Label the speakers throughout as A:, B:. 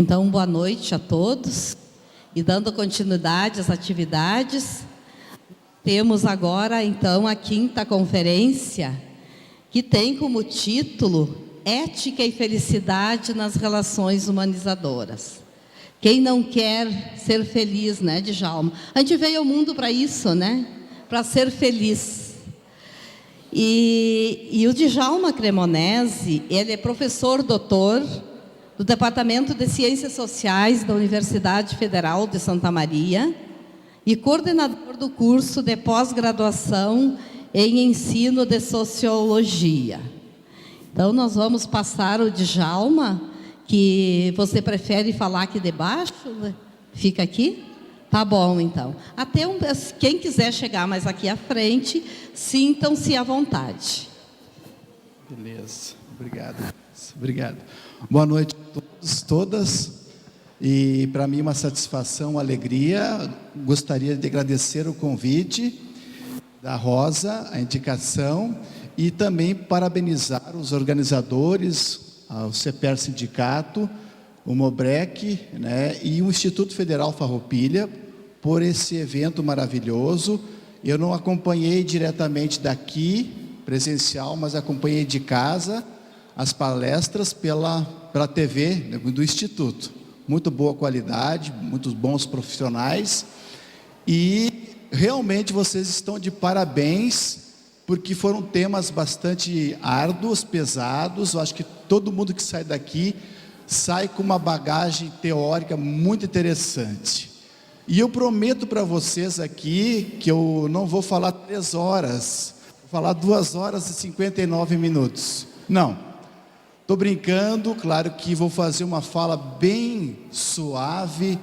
A: Então, boa noite a todos. E dando continuidade às atividades, temos agora, então, a 5ª conferência, que tem como título Ética e Felicidade nas Relações Humanizadoras. Quem não quer ser feliz, né, Djalma? A gente veio ao mundo para isso, né? Para ser feliz. E o Djalma Cremonesi, ele é professor doutor do Departamento de Ciências Sociais da Universidade Federal de Santa Maria e coordenador do curso de pós-graduação em ensino de sociologia. Então, nós vamos passar o Djalma, que você prefere falar aqui debaixo? Fica aqui? Tá bom, então. Quem quiser chegar mais aqui à frente, sintam-se à vontade.
B: Beleza, obrigado. Boa noite a todos, todas. E para mim uma satisfação, uma alegria. Gostaria de agradecer o convite da Rosa, a indicação, e também parabenizar os organizadores, o CEPER Sindicato, o Mobrec, né, e o Instituto Federal Farroupilha, por esse evento maravilhoso. Eu não acompanhei diretamente daqui, presencial, mas acompanhei de casa as palestras pela TV do Instituto. Muito boa qualidade, muitos bons profissionais. E realmente vocês estão de parabéns, porque foram temas bastante árduos, pesados. Eu acho que todo mundo que sai daqui sai com uma bagagem teórica muito interessante. E eu prometo para vocês aqui que eu não vou falar 3 horas, vou falar 2 horas e 59 minutos. Não. Estou brincando, claro que vou fazer uma fala bem suave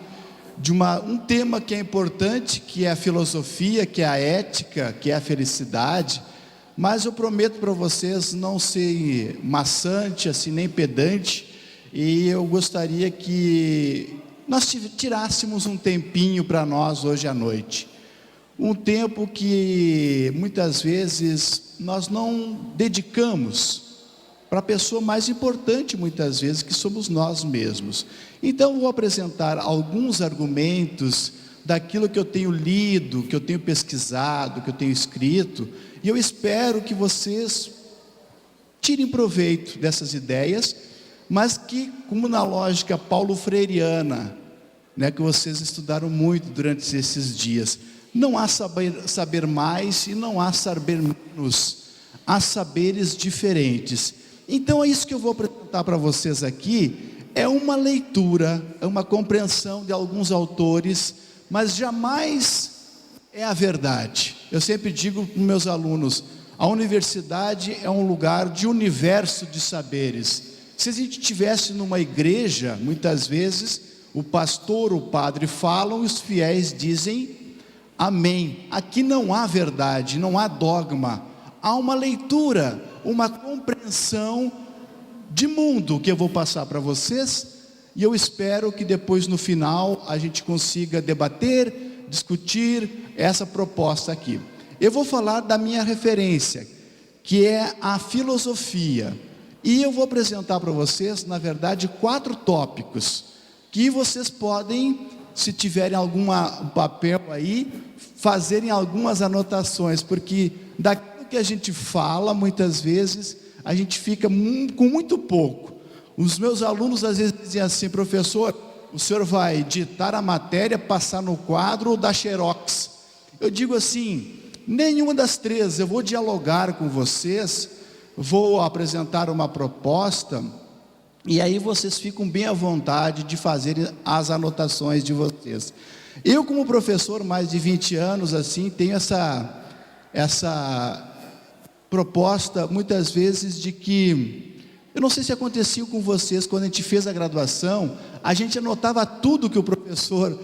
B: de um tema que é importante, que é a filosofia, que é a ética, que é a felicidade, mas eu prometo para vocês não ser maçante, assim, nem pedante, e eu gostaria que nós tirássemos um tempinho para nós hoje à noite. Um tempo que muitas vezes nós não dedicamos para a pessoa mais importante, muitas vezes, que somos nós mesmos. Então, vou apresentar alguns argumentos daquilo que eu tenho lido, que eu tenho pesquisado, que eu tenho escrito, e eu espero que vocês tirem proveito dessas ideias, mas que, como na lógica paulo-freireana, né, que vocês estudaram muito durante esses dias, não há saber mais e não há saber menos, há saberes diferentes. Então é isso que eu vou apresentar para vocês aqui, é uma leitura, é uma compreensão de alguns autores, mas jamais é a verdade. Eu sempre digo para os meus alunos, a universidade é um lugar de universo de saberes. Se a gente estivesse numa igreja, muitas vezes, o pastor, o padre falam e os fiéis dizem amém. Aqui não há verdade, não há dogma, há uma leitura, uma compreensão de mundo que eu vou passar para vocês, e eu espero que depois no final a gente consiga debater, discutir essa proposta aqui. Eu vou falar da minha referência, que é a filosofia, e eu vou apresentar para vocês, na verdade, 4 tópicos, que vocês podem, se tiverem algum papel aí, fazerem algumas anotações, porque daqui que a gente fala, muitas vezes, a gente fica com muito pouco. Os meus alunos às vezes dizem assim, professor, o senhor vai ditar a matéria, passar no quadro ou dar xerox? Eu digo assim, nenhuma das 3, eu vou dialogar com vocês, vou apresentar uma proposta, e aí vocês ficam bem à vontade de fazerem as anotações de vocês. Eu, como professor, mais de 20 anos, assim, tenho essa proposta, muitas vezes, de que, eu não sei se acontecia com vocês, quando a gente fez a graduação, a gente anotava tudo que o professor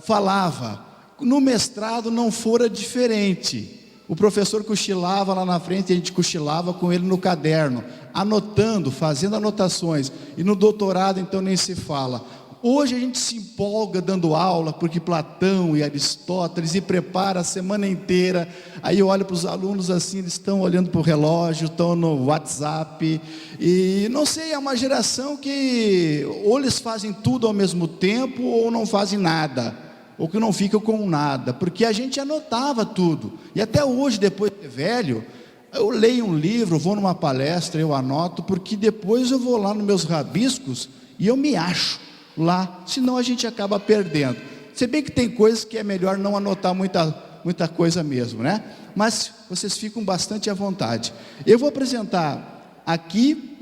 B: falava. No mestrado não fora diferente. O professor cochilava lá na frente, a gente cochilava com ele no caderno, anotando, fazendo anotações. E no doutorado, então, nem se fala. Hoje a gente se empolga dando aula, porque Platão e Aristóteles, e prepara a semana inteira. Aí eu olho para os alunos assim, eles estão olhando para o relógio, estão no WhatsApp, e não sei, é uma geração que ou eles fazem tudo ao mesmo tempo, ou não fazem nada, ou que não ficam com nada, porque a gente anotava tudo, e até hoje, depois de velho, eu leio um livro, vou numa palestra, eu anoto, porque depois eu vou lá nos meus rabiscos, e eu me acho lá, senão a gente acaba perdendo. Se bem que tem coisas que é melhor não anotar muita coisa mesmo, né? Mas vocês ficam bastante à vontade. Eu vou apresentar aqui,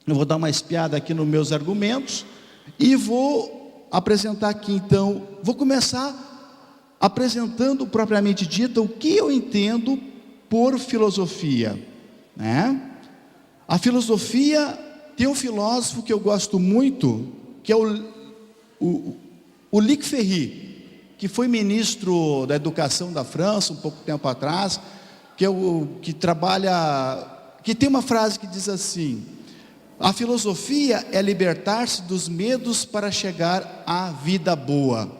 B: eu vou dar uma espiada aqui nos meus argumentos, e vou apresentar aqui então, vou começar apresentando propriamente dito o que eu entendo por filosofia, né? A filosofia, tem um filósofo que eu gosto muito, que é o Luc Ferry, que foi ministro da educação da França um pouco tempo atrás, que tem uma frase que diz assim: a filosofia é libertar-se dos medos para chegar à vida boa.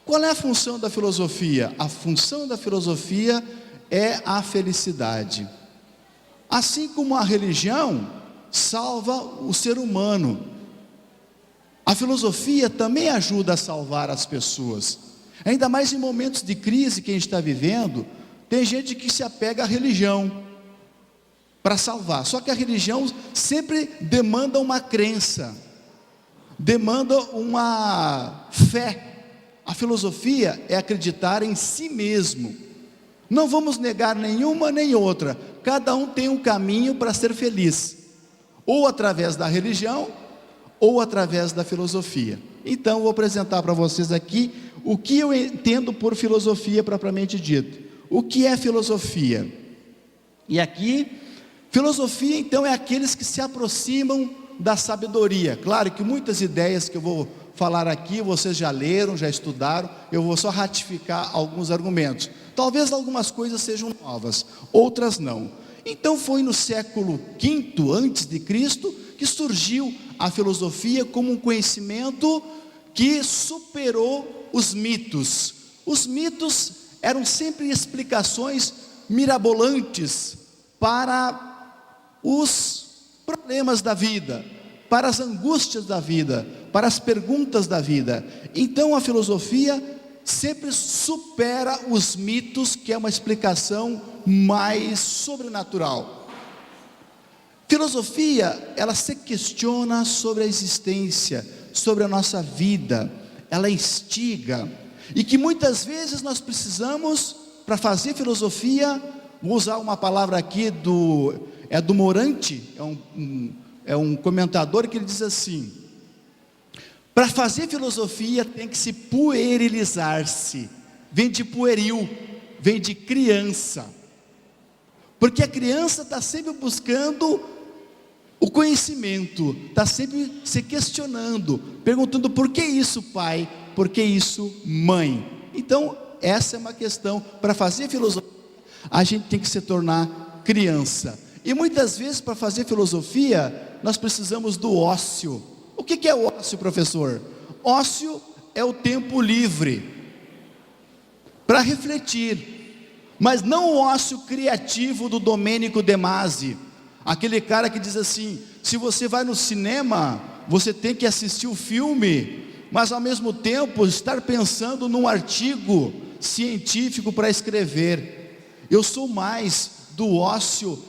B: Qual é a função da filosofia? A função da filosofia é a felicidade. Assim como a religião salva o ser humano, a filosofia também ajuda a salvar as pessoas. Ainda mais em momentos de crise que a gente está vivendo, tem gente que se apega à religião para salvar. Só que a religião sempre demanda uma crença, demanda uma fé. A filosofia é acreditar em si mesmo. Não vamos negar nenhuma nem outra. Cada um tem um caminho para ser feliz, ou através da religião, ou através da filosofia. Então vou apresentar para vocês aqui o que eu entendo por filosofia propriamente dito. O que é filosofia? E aqui, filosofia então é aqueles que se aproximam da sabedoria. Claro que muitas ideias que eu vou falar aqui, vocês já leram, já estudaram, eu vou só ratificar alguns argumentos. Talvez algumas coisas sejam novas, outras não. Então foi no século V antes de Cristo que surgiu a filosofia como um conhecimento que superou os mitos. Os mitos eram sempre explicações mirabolantes para os problemas da vida, para as angústias da vida, para as perguntas da vida. Então a filosofia sempre supera os mitos, que é uma explicação mais sobrenatural. Filosofia, ela se questiona sobre a existência, sobre a nossa vida, ela instiga, e que muitas vezes nós precisamos, para fazer filosofia, vou usar uma palavra aqui do Morante, é um comentador que ele diz assim: para fazer filosofia tem que se puerilizar-se, vem de pueril, vem de criança, porque a criança está sempre buscando o conhecimento, está sempre se questionando, perguntando: por que isso, pai? Por que isso, mãe? Então essa é uma questão. Para fazer filosofia a gente tem que se tornar criança, e muitas vezes para fazer filosofia nós precisamos do ócio. O que é o ócio, professor? Ócio é o tempo livre para refletir, mas não o ócio criativo do Domênico De Masi, aquele cara que diz assim: se você vai no cinema, você tem que assistir o filme, mas ao mesmo tempo estar pensando num artigo científico para escrever. Eu sou mais do ócio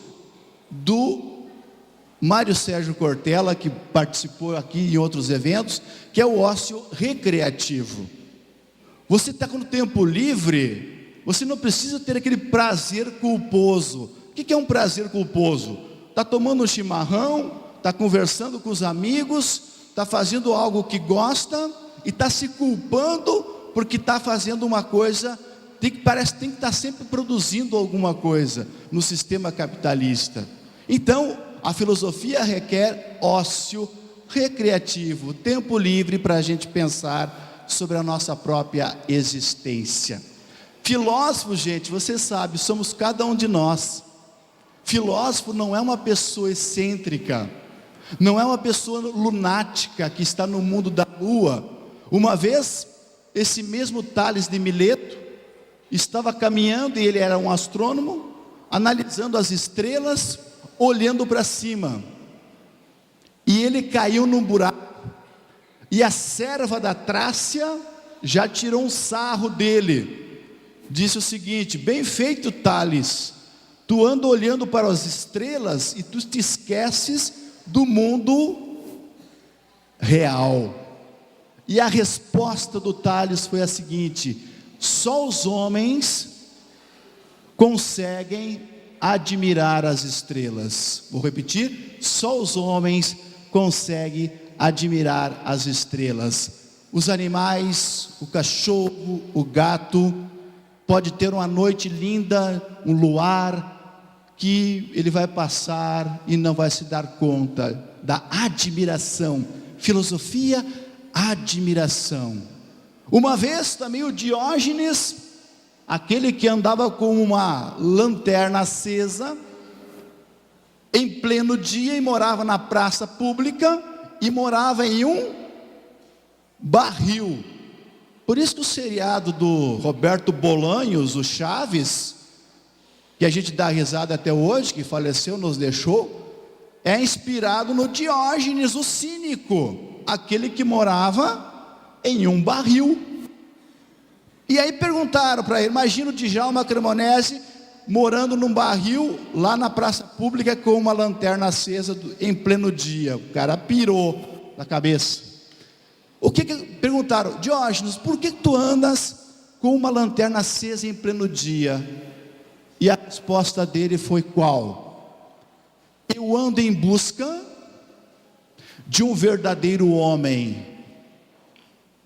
B: do Mário Sérgio Cortella, que participou aqui em outros eventos, que é o ócio recreativo. Você está com o tempo livre, você não precisa ter aquele prazer culposo. O que é um prazer culposo? Está tomando um chimarrão, está conversando com os amigos, está fazendo algo que gosta e está se culpando porque está fazendo uma coisa, parece que tem que estar sempre produzindo alguma coisa no sistema capitalista. Então a filosofia requer ócio recreativo, tempo livre para a gente pensar sobre a nossa própria existência. Filósofo, gente, você sabe, somos cada um de nós. Filósofo não é uma pessoa excêntrica, não é uma pessoa lunática que está no mundo da lua. Uma vez, esse mesmo Tales de Mileto estava caminhando, e ele era um astrônomo, analisando as estrelas, olhando para cima, e ele caiu num buraco, e a serva da Trácia já tirou um sarro dele, disse o seguinte: bem feito, Tales, tu anda olhando para as estrelas e tu te esqueces do mundo real. E a resposta do Tales foi a seguinte: só os homens conseguem admirar as estrelas. Vou repetir: só os homens conseguem admirar as estrelas. Os animais, o cachorro, o gato, pode ter uma noite linda, um luar, que ele vai passar e não vai se dar conta da admiração. Filosofia, admiração. Uma vez também o Diógenes, aquele que andava com uma lanterna acesa, em pleno dia, e morava na praça pública, e morava em um barril. Por isso que o seriado do Roberto Bolanhos, o Chaves, que a gente dá risada até hoje, que faleceu, nos deixou, é inspirado no Diógenes, o cínico, aquele que morava em um barril. E aí perguntaram para ele: imagina o Djalma Cremonese morando num barril, lá na praça pública, com uma lanterna acesa em pleno dia. O cara pirou na cabeça. Perguntaram: Diógenes, por que tu andas com uma lanterna acesa em pleno dia? E a resposta dele foi qual? Eu ando em busca de um verdadeiro homem.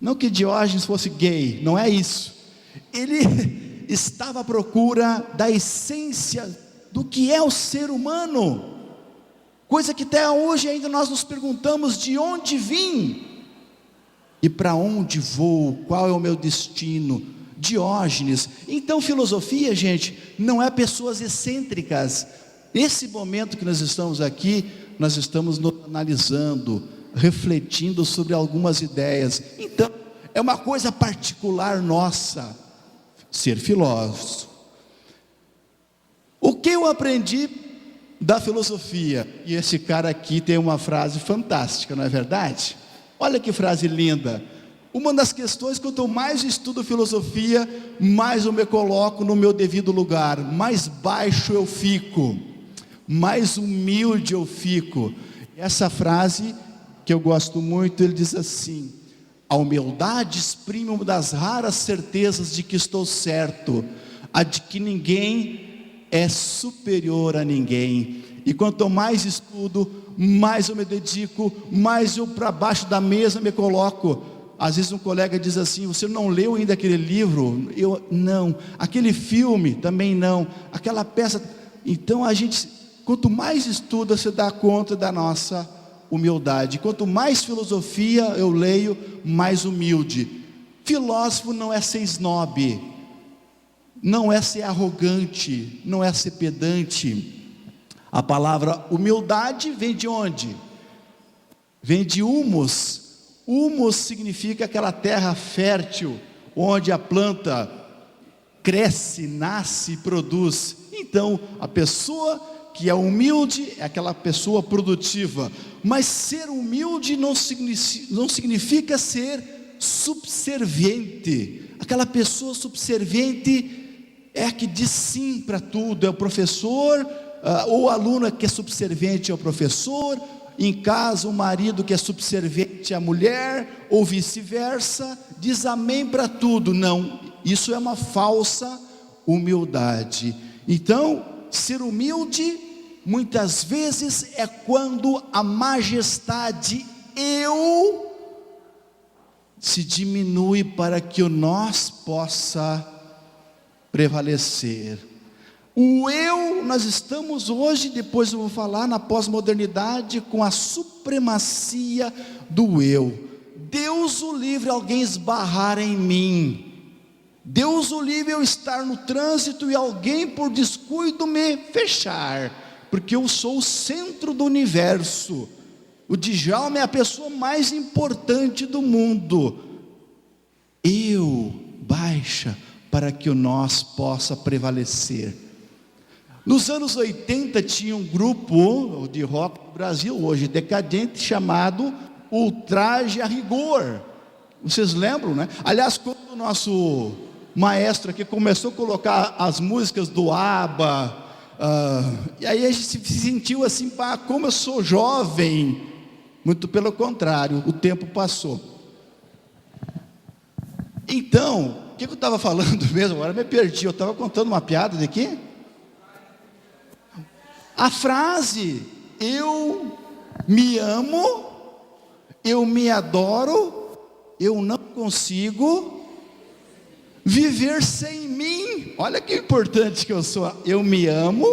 B: Não que Diógenes fosse gay, não é isso. Ele estava à procura da essência do que é o ser humano, coisa que até hoje ainda nós nos perguntamos: de onde vim e para onde vou, qual é o meu destino? Diógenes. Então filosofia, gente, não é pessoas excêntricas. Esse momento que nós estamos aqui, nós estamos analisando, refletindo sobre algumas ideias. Então é uma coisa particular nossa ser filósofo. O que eu aprendi da filosofia? E esse cara aqui tem uma frase fantástica, não é verdade? Olha que frase linda. Uma das questões, quanto mais estudo filosofia, mais eu me coloco no meu devido lugar, mais baixo eu fico, mais humilde eu fico. Essa frase que eu gosto muito, ele diz assim: a humildade exprime uma das raras certezas de que estou certo, a de que ninguém é superior a ninguém. E quanto mais estudo, mais eu me dedico, mais eu para baixo da mesa me coloco. Às vezes um colega diz assim: você não leu ainda aquele livro? Eu, não. Aquele filme? Também não. Aquela peça? Então a gente, quanto mais estuda, você dá conta da nossa humildade. Quanto mais filosofia eu leio, mais humilde. Filósofo não é ser snob, não é ser arrogante, não é ser pedante. A palavra humildade vem de onde? Vem de humus. Humus significa aquela terra fértil, onde a planta cresce, nasce e produz. Então, a pessoa que é humilde é aquela pessoa produtiva. Mas ser humilde não significa ser subserviente. Aquela pessoa subserviente é a que diz sim para tudo, é o professor, ou o aluno que é subserviente ao professor. Em casa, o marido que é subserviente à mulher, ou vice-versa, diz amém para tudo. Não, isso é uma falsa humildade. Então, ser humilde, muitas vezes, é quando a majestade eu se diminui para que o nós possa prevalecer. O eu, nós estamos hoje, depois eu vou falar, na pós-modernidade, com a supremacia do eu. Deus o livre alguém esbarrar em mim. Deus o livre eu estar no trânsito e alguém por descuido me fechar, porque eu sou o centro do universo. O Djalma é a pessoa mais importante do mundo. Eu baixa para que o nós possa prevalecer. Nos anos 80 tinha um grupo de rock no Brasil, hoje decadente, chamado Ultraje a Rigor. Vocês lembram, né? Aliás, quando o nosso maestro aqui começou a colocar as músicas do ABBA, e aí a gente se sentiu assim, pá, como eu sou jovem. Muito pelo contrário, o tempo passou. Então, o que eu estava falando mesmo? Agora me perdi, eu estava contando uma piada daqui. A frase, eu me amo, eu me adoro, eu não consigo viver sem mim. Olha que importante que eu sou. Eu me amo,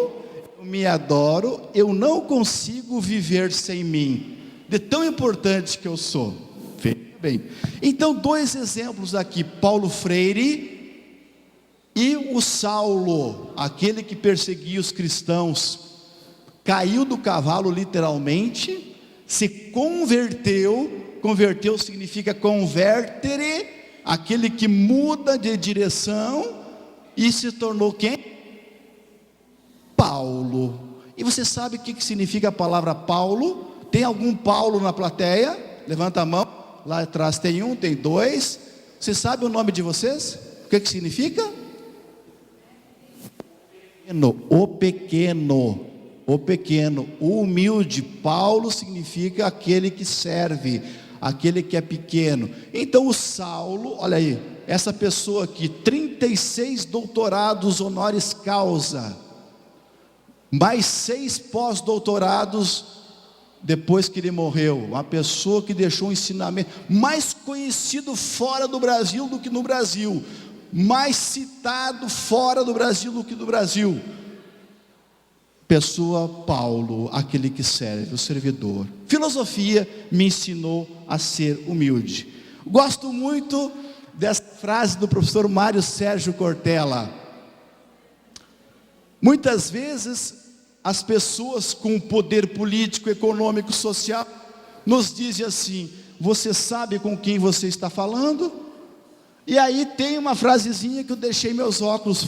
B: eu me adoro, eu não consigo viver sem mim. De tão importante que eu sou. Veja bem. Então, dois exemplos aqui: Paulo Freire e o Saulo, aquele que perseguia os cristãos. Caiu do cavalo literalmente, se converteu. Converteu significa convertere, aquele que muda de direção, e se tornou quem? Paulo. E você sabe o que significa a palavra Paulo? Tem algum Paulo na plateia? Levanta a mão. Lá atrás tem um, tem dois. Você sabe o nome de vocês? O que significa? O pequeno. O pequeno, o humilde. Paulo significa aquele que serve, aquele que é pequeno. Então o Saulo, olha aí, essa pessoa aqui, 36 doutorados honoris causa, mais 6 pós-doutorados depois que ele morreu. Uma pessoa que deixou um ensinamento, mais conhecido fora do Brasil do que no Brasil, mais citado fora do Brasil do que no Brasil. Pessoa Paulo, aquele que serve, o servidor. Filosofia me ensinou a ser humilde. Gosto muito dessa frase do professor Mário Sérgio Cortella. Muitas vezes as pessoas com poder político, econômico, social nos dizem assim: você sabe com quem você está falando? E aí tem uma frasezinha que eu deixei meus óculos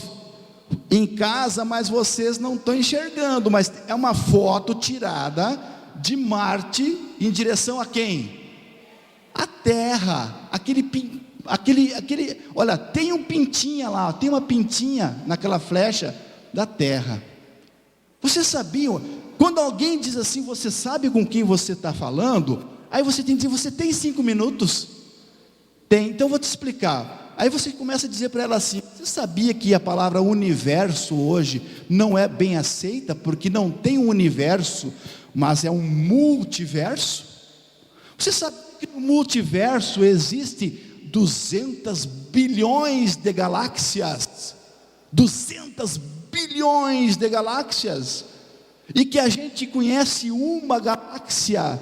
B: em casa, mas vocês não estão enxergando, mas é uma foto tirada de Marte em direção a quem? A Terra. Olha, tem um pintinha lá, tem uma pintinha naquela flecha da Terra. Vocês sabiam? Quando alguém diz assim, você sabe com quem você está falando? Aí você tem que dizer, você tem 5 minutos? Tem, então eu vou te explicar. Aí você começa a dizer para ela assim: você sabia que a palavra universo hoje não é bem aceita, porque não tem um universo, mas é um multiverso? Você sabe que no multiverso existe 200 bilhões de galáxias? 200 bilhões de galáxias, e que a gente conhece uma galáxia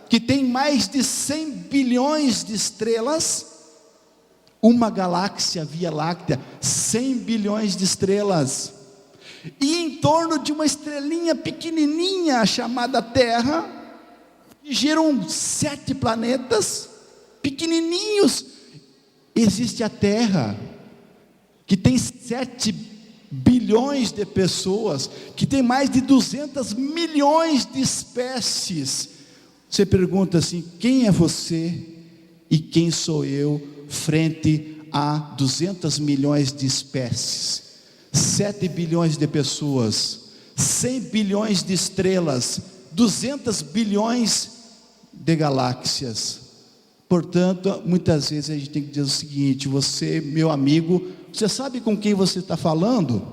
B: que tem mais de 100 bilhões de estrelas. Uma galáxia Via Láctea, 100 bilhões de estrelas, e em torno de uma estrelinha pequenininha chamada Terra giram 7 planetas pequenininhos. Existe a Terra, que tem 7 bilhões de pessoas, que tem mais de 200 milhões de espécies. Você pergunta assim: quem é você e quem sou eu frente a 200 milhões de espécies, 7 bilhões de pessoas, 100 bilhões de estrelas, 200 bilhões de galáxias? Portanto, muitas vezes a gente tem que dizer o seguinte: você, meu amigo, você sabe com quem você está falando?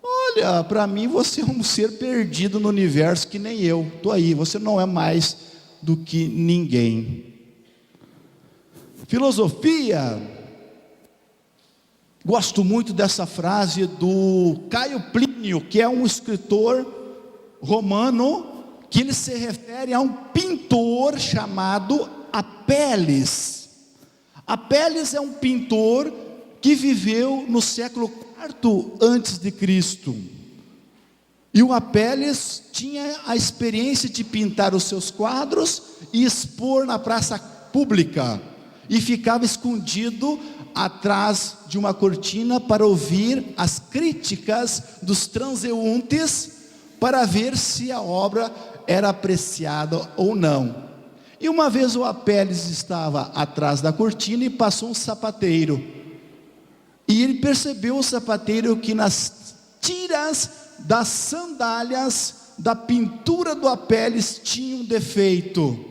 B: Olha, para mim você é um ser perdido no universo que nem eu, estou aí, você não é mais do que ninguém. Filosofia, gosto muito dessa frase do Caio Plínio, que é um escritor romano, que ele se refere a um pintor chamado Apelles. Apelles é um pintor que viveu no século IV antes de Cristo. E o Apelles tinha a experiência de pintar os seus quadros e expor na praça pública, e ficava escondido atrás de uma cortina para ouvir as críticas dos transeuntes, para ver se a obra era apreciada ou não. E uma vez o Apelles estava atrás da cortina e passou um sapateiro, e ele percebeu, o sapateiro, que nas tiras das sandálias da pintura do Apelles tinha um defeito.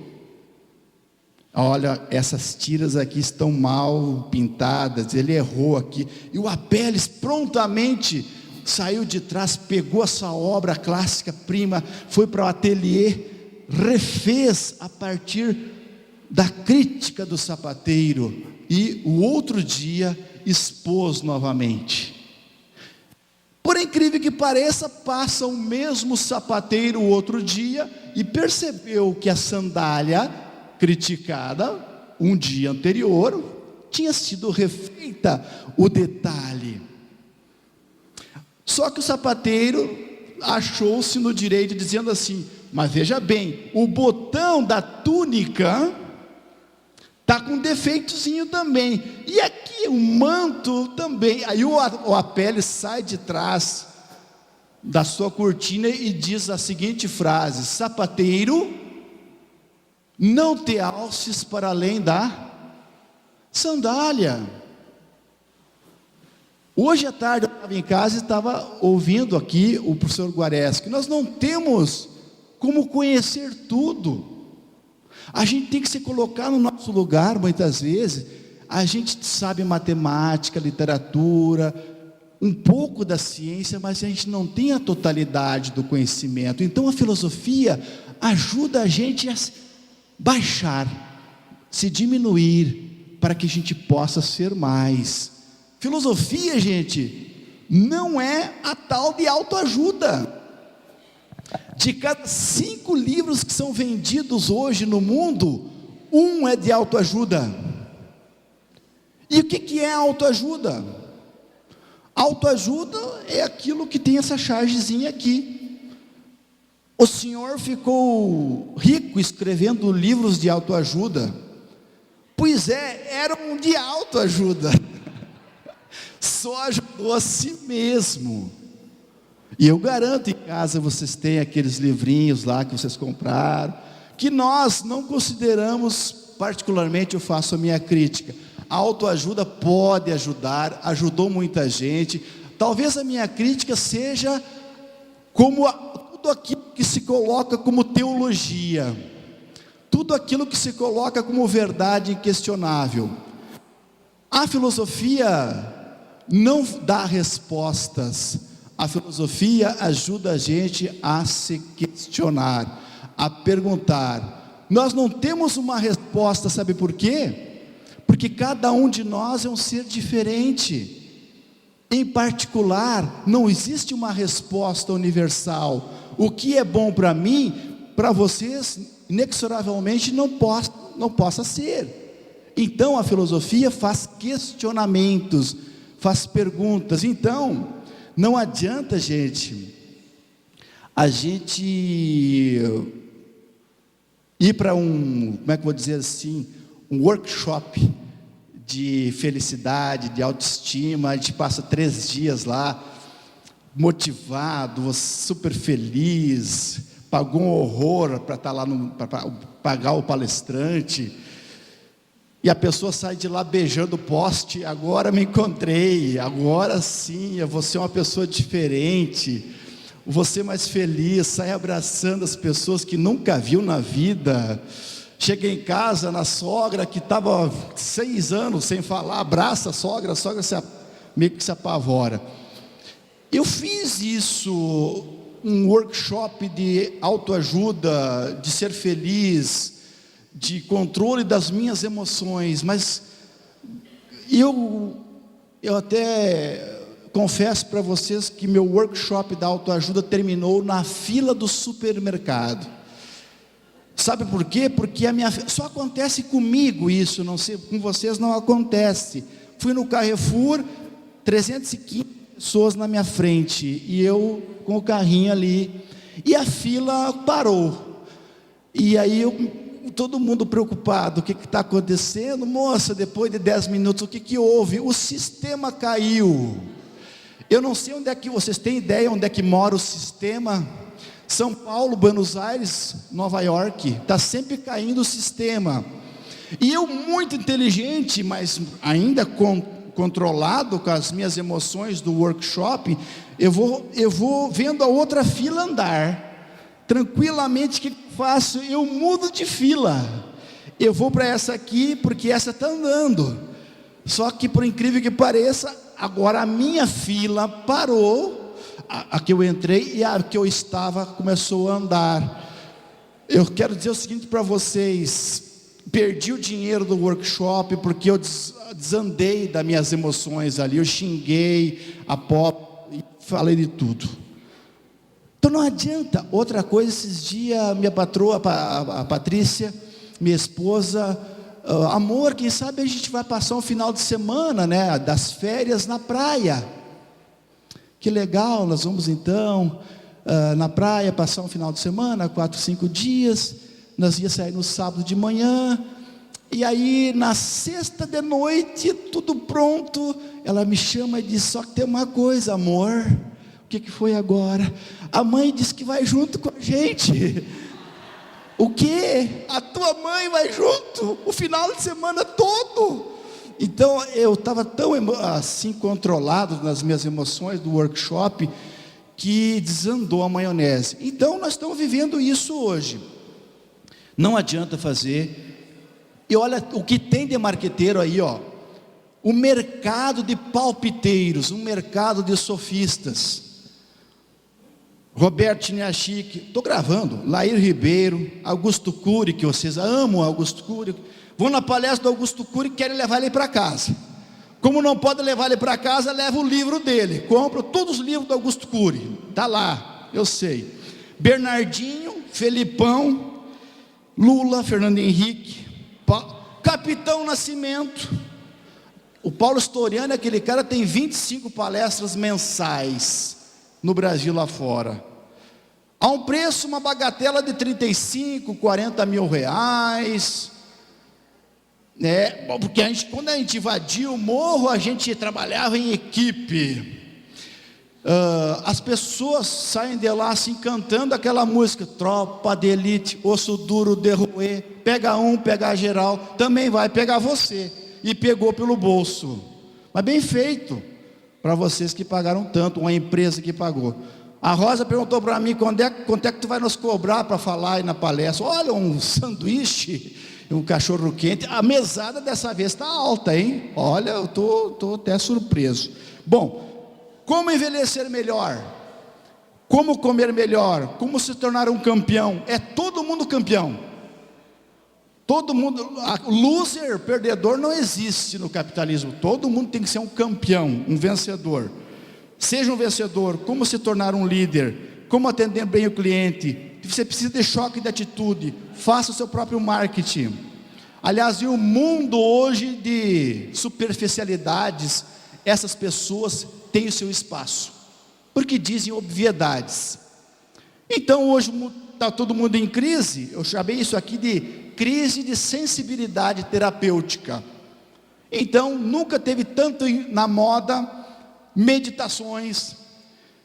B: Olha, essas tiras aqui estão mal pintadas, ele errou aqui. E o Apelles prontamente saiu de trás, pegou a sua obra clássica prima, foi para o ateliê, refez a partir da crítica do sapateiro, e o outro dia expôs novamente. Por incrível que pareça, passa o mesmo sapateiro o outro dia e percebeu que a sandália criticada um dia anterior tinha sido refeita o detalhe. Só que o sapateiro achou-se no direito, dizendo assim: mas veja bem, o botão da túnica está com um defeitozinho também, e aqui o manto também. Aí o Apelles sai de trás da sua cortina e diz a seguinte frase: sapateiro, não te alces para além da sandália. Hoje à tarde eu estava em casa e estava ouvindo aqui o professor Guareschi. Nós não temos como conhecer tudo. A gente tem que se colocar no nosso lugar. Muitas vezes a gente sabe matemática, literatura, um pouco da ciência, mas a gente não tem a totalidade do conhecimento. Então a filosofia ajuda a gente a baixar, se diminuir, para que a gente possa ser mais. Filosofia, gente, não é a tal de autoajuda. De cada 5 livros que são vendidos hoje no mundo, 1 é de autoajuda. E o que é autoajuda? Autoajuda é aquilo que tem essa chargezinha aqui. O senhor ficou rico escrevendo livros de autoajuda? Pois é, eram de autoajuda. Só ajudou a si mesmo. E eu garanto, em casa vocês têm aqueles livrinhos lá que vocês compraram, que nós não consideramos, particularmente eu faço a minha crítica. A autoajuda pode ajudar, ajudou muita gente. Talvez a minha crítica seja como tudo aquilo que se coloca como teologia, tudo aquilo que se coloca como verdade inquestionável. A filosofia não dá respostas. A filosofia ajuda a gente a se questionar, a perguntar. Nós não temos uma resposta, sabe por quê? Porque cada um de nós é um ser diferente. Em particular, não existe uma resposta universal. O que é bom para mim, para vocês, inexoravelmente não possa ser. Então a filosofia faz questionamentos, faz perguntas. Então não adianta, gente, a gente ir para como é que eu vou dizer assim, um workshop de felicidade, de autoestima. A gente passa 3 dias lá, motivado, super feliz, pagou um horror para estar lá, para pagar o palestrante, e a pessoa sai de lá beijando o poste. Agora me encontrei, agora sim, eu vou ser uma pessoa diferente, vou ser mais feliz. Sai abraçando as pessoas que nunca viu na vida. Chega em casa, na sogra que estava 6 anos sem falar, abraça a sogra meio que se apavora. Eu fiz isso, um workshop de autoajuda, de ser feliz, de controle das minhas emoções, mas eu até confesso para vocês que meu workshop da autoajuda terminou na fila do supermercado. Sabe por quê? Porque só acontece comigo isso, não sei, com vocês não acontece. Fui no Carrefour, 315 pessoas na minha frente, e eu com o carrinho ali, e a fila parou, e aí todo mundo preocupado, o que está acontecendo? Moça, depois de 10 minutos, o que houve? O sistema caiu. Eu não sei onde é que, vocês têm ideia onde é que mora o sistema? São Paulo, Buenos Aires, Nova York, está sempre caindo o sistema, e eu muito inteligente, mas ainda controlado com as minhas emoções do workshop, eu vou vendo a outra fila andar, tranquilamente. O que faço? Eu mudo de fila, eu vou para essa aqui, porque essa está andando, só que por incrível que pareça, agora a minha fila parou, a que eu entrei, e a que eu estava começou a andar. Eu quero dizer o seguinte para vocês: perdi o dinheiro do workshop, porque eu desandei das minhas emoções ali, eu xinguei a pop, e falei de tudo. Então não adianta. Outra coisa, esses dias, minha patroa, a Patrícia, minha esposa, amor, quem sabe a gente vai passar um final de semana, né, das férias na praia. Que legal, nós vamos então na praia passar um final de semana, 4, 5 dias, nós ia sair no sábado de manhã, e aí na sexta de noite, tudo pronto, ela me chama e diz: só que tem uma coisa, amor. O que foi agora? A mãe disse que vai junto com a gente. O quê? A tua mãe vai junto, o final de semana todo. Então eu estava tão assim controlado nas minhas emoções do workshop, que desandou a maionese. Então nós estamos vivendo isso hoje. Não adianta fazer. E olha o que tem de marqueteiro aí, ó. O mercado de palpiteiros, um mercado de sofistas. Roberto Chiniachique, estou gravando, Lair Ribeiro, Augusto Cury, que vocês amam Augusto Cury, vão na palestra do Augusto Cury e querem levar ele para casa. Como não pode levar ele para casa, leva o livro dele, compro todos os livros do Augusto Cury, está lá, eu sei. Bernardinho, Felipão, Lula, Fernando Henrique, Capitão Nascimento. O Paulo Storiano, aquele cara, tem 25 palestras mensais no Brasil lá fora, a um preço, uma bagatela de 35, 40 mil reais, porque quando a gente invadia o morro, a gente trabalhava em equipe. As pessoas saem de lá assim cantando aquela música: tropa de elite, osso duro de roer, pega um, pega geral, também vai pegar você, e pegou pelo bolso. Mas bem feito, para vocês que pagaram tanto, uma empresa que pagou. A Rosa perguntou para mim: quanto é que tu vai nos cobrar para falar aí na palestra? Olha, um sanduíche, um cachorro quente. A mesada dessa vez está alta, hein? Olha, eu estou até surpreso. Bom, como envelhecer melhor? Como comer melhor? Como se tornar um campeão? É todo mundo campeão. Todo mundo, loser, perdedor não existe no capitalismo. Todo mundo tem que ser um campeão, um vencedor. Seja um vencedor. Como se tornar um líder? Como atender bem o cliente? Você precisa de choque de atitude. Faça o seu próprio marketing. Aliás, em um mundo hoje de superficialidades, essas pessoas têm o seu espaço, porque dizem obviedades. Então hoje está todo mundo em crise. Eu chamei isso aqui de crise de sensibilidade terapêutica. Então nunca teve tanto na moda meditações,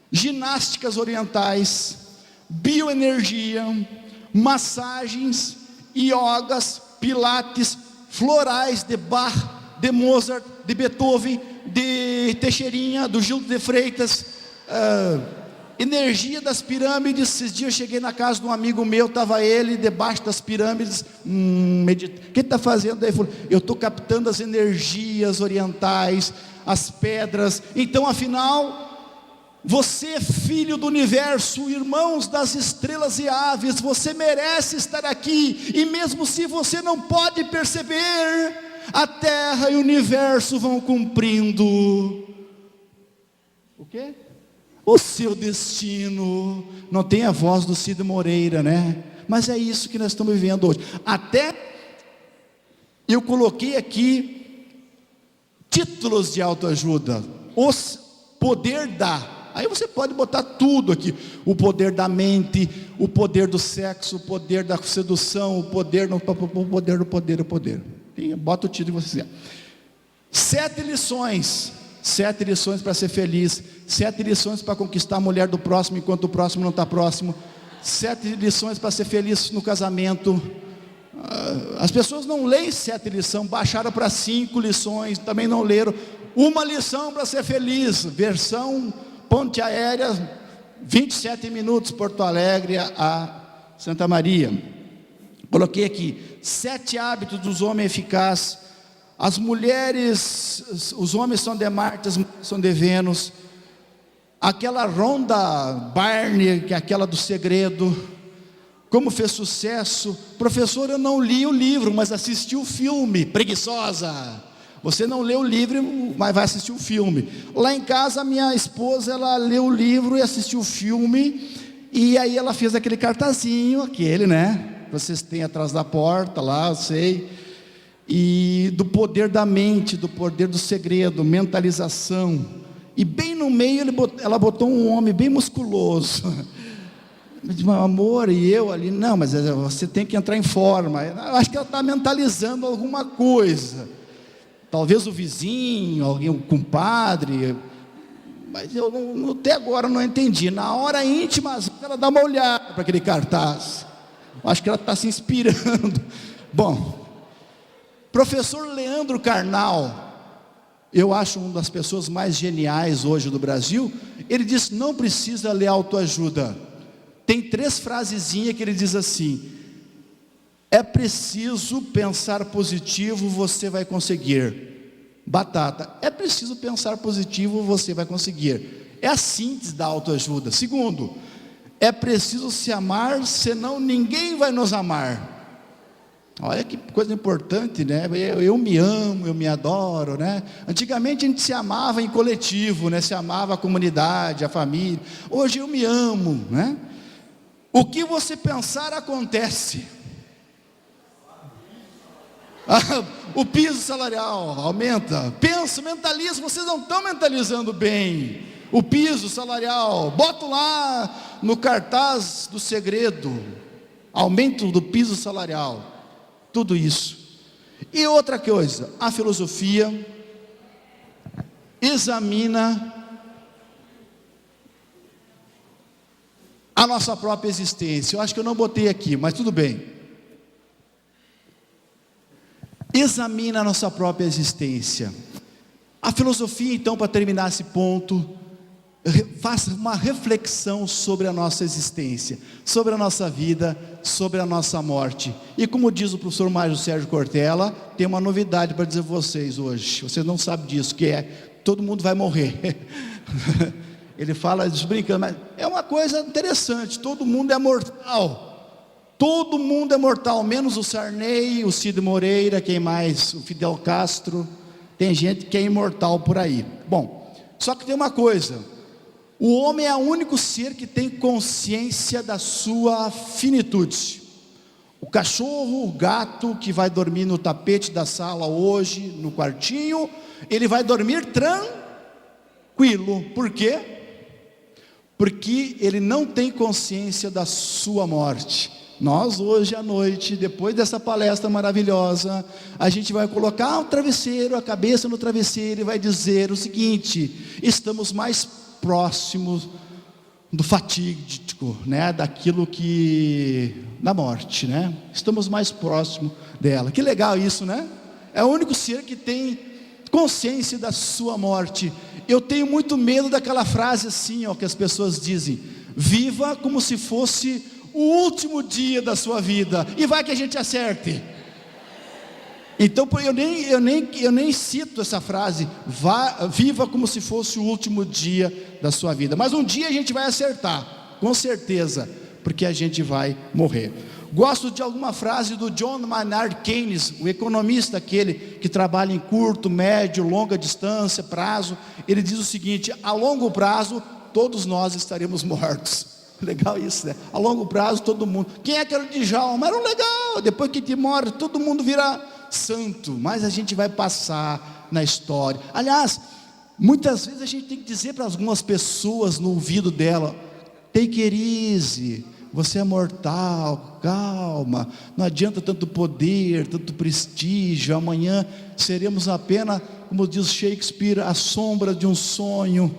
B: ginásticas orientais, bioenergia, massagens, iogas, pilates, florais de Bach, de Mozart, de Beethoven, de Teixeirinha, do Gildo de Freitas, energia das pirâmides. Esses dias eu cheguei na casa de um amigo meu, estava ele debaixo das pirâmides, o que está fazendo aí? Eu estou captando as energias orientais, as pedras. Então afinal, você é filho do universo, irmãos das estrelas e aves, você merece estar aqui, e mesmo se você não pode perceber, a terra e o universo vão cumprindo o quê? O seu destino. Não tem a voz do Cid Moreira, né? Mas é isso que nós estamos vivendo hoje. Até eu coloquei aqui títulos de autoajuda: os poder da. Aí você pode botar tudo aqui: o poder da mente, o poder do sexo, o poder da sedução, o poder do poder. Bota o título que você quiser. 7 lições para ser feliz, 7 lições para conquistar a mulher do próximo enquanto o próximo não está próximo, 7 lições para ser feliz no casamento. As pessoas não leem 7 lições, baixaram para 5 lições, também não leram. Uma lição para ser feliz, versão ponte aérea, 27 minutos, Porto Alegre a Santa Maria. Coloquei aqui: 7 hábitos dos homens eficazes. As mulheres, os homens são de Marte, as mulheres são de Vênus. Aquela Rhonda Byrne, que é aquela do segredo, como fez sucesso. Professor, eu não li o livro, mas assisti o filme. Preguiçosa, você não leu o livro, mas vai assistir o filme. Lá em casa, a minha esposa, ela leu o livro e assistiu o filme, e aí ela fez aquele cartazinho, aquele, né, que vocês têm atrás da porta lá, eu sei, e do poder da mente, do poder do segredo, mentalização, e bem no meio ela botou um homem bem musculoso. Meu amor, e eu ali, não, mas você tem que entrar em forma. Eu acho que ela está mentalizando alguma coisa, talvez o vizinho, alguém, o compadre, mas eu até agora não entendi. Na hora íntima, ela dá uma olhada para aquele cartaz, acho que ela está se inspirando. Bom, professor Leandro Carnal, eu acho uma das pessoas mais geniais hoje do Brasil. Ele diz: não precisa ler autoajuda. Tem 3 frasezinhas que ele diz assim: é preciso pensar positivo, você vai conseguir. Batata, é preciso pensar positivo, você vai conseguir. É a síntese da autoajuda. Segundo, é preciso se amar, senão ninguém vai nos amar. Olha que coisa importante, né? Eu me amo, eu me adoro, né? Antigamente a gente se amava em coletivo, né? Se amava a comunidade, a família. Hoje eu me amo, né? O que você pensar acontece. O piso salarial aumenta. Pensa, mentaliza. Vocês não estão mentalizando bem. O piso salarial, boto lá no cartaz do segredo: aumento do piso salarial. Tudo isso. E outra coisa, a filosofia examina a nossa própria existência. Eu acho que eu não botei aqui, mas tudo bem. Examina a nossa própria existência. A filosofia, então, para terminar esse ponto, faça uma reflexão sobre a nossa existência, sobre a nossa vida, sobre a nossa morte. E como diz o professor Mário Sérgio Cortella, tem uma novidade para dizer a vocês hoje. Vocês não sabem disso, que é: todo mundo vai morrer. Ele fala isso brincando, mas é uma coisa interessante. Todo mundo é mortal. Todo mundo é mortal, menos o Sarney, o Cid Moreira, quem mais? O Fidel Castro. Tem gente que é imortal por aí. Bom, só que tem uma coisa: o homem é o único ser que tem consciência da sua finitude. O cachorro, o gato que vai dormir no tapete da sala hoje, no quartinho, ele vai dormir tranquilo. Por quê? Porque ele não tem consciência da sua morte. Nós hoje à noite, depois dessa palestra maravilhosa, a gente vai colocar o travesseiro, a cabeça no travesseiro, e vai dizer o seguinte: estamos mais próximos do fatídico, né? Daquilo que, da morte, né? Estamos mais próximos dela. Que legal isso, né? É o único ser que tem consciência da sua morte. Eu tenho muito medo daquela frase assim, ó, que as pessoas dizem: viva como se fosse o último dia da sua vida, e vai que a gente acerte. Então eu nem cito essa frase: viva como se fosse o último dia da sua vida. Mas um dia a gente vai acertar, com certeza, porque a gente vai morrer. Gosto de alguma frase do John Maynard Keynes, o economista, aquele que trabalha em curto, médio, longa distância, prazo. Ele diz o seguinte: a longo prazo todos nós estaremos mortos. Legal isso, né? A longo prazo todo mundo. Quem é que era o Djalma? Era um legal. Depois que te morre, todo mundo vira santo. Mas a gente vai passar na história. Aliás, Muitas vezes a gente tem que dizer para algumas pessoas no ouvido dela: take it easy, você é mortal, calma, não adianta tanto poder, tanto prestígio, amanhã seremos apenas, como diz Shakespeare, a sombra de um sonho.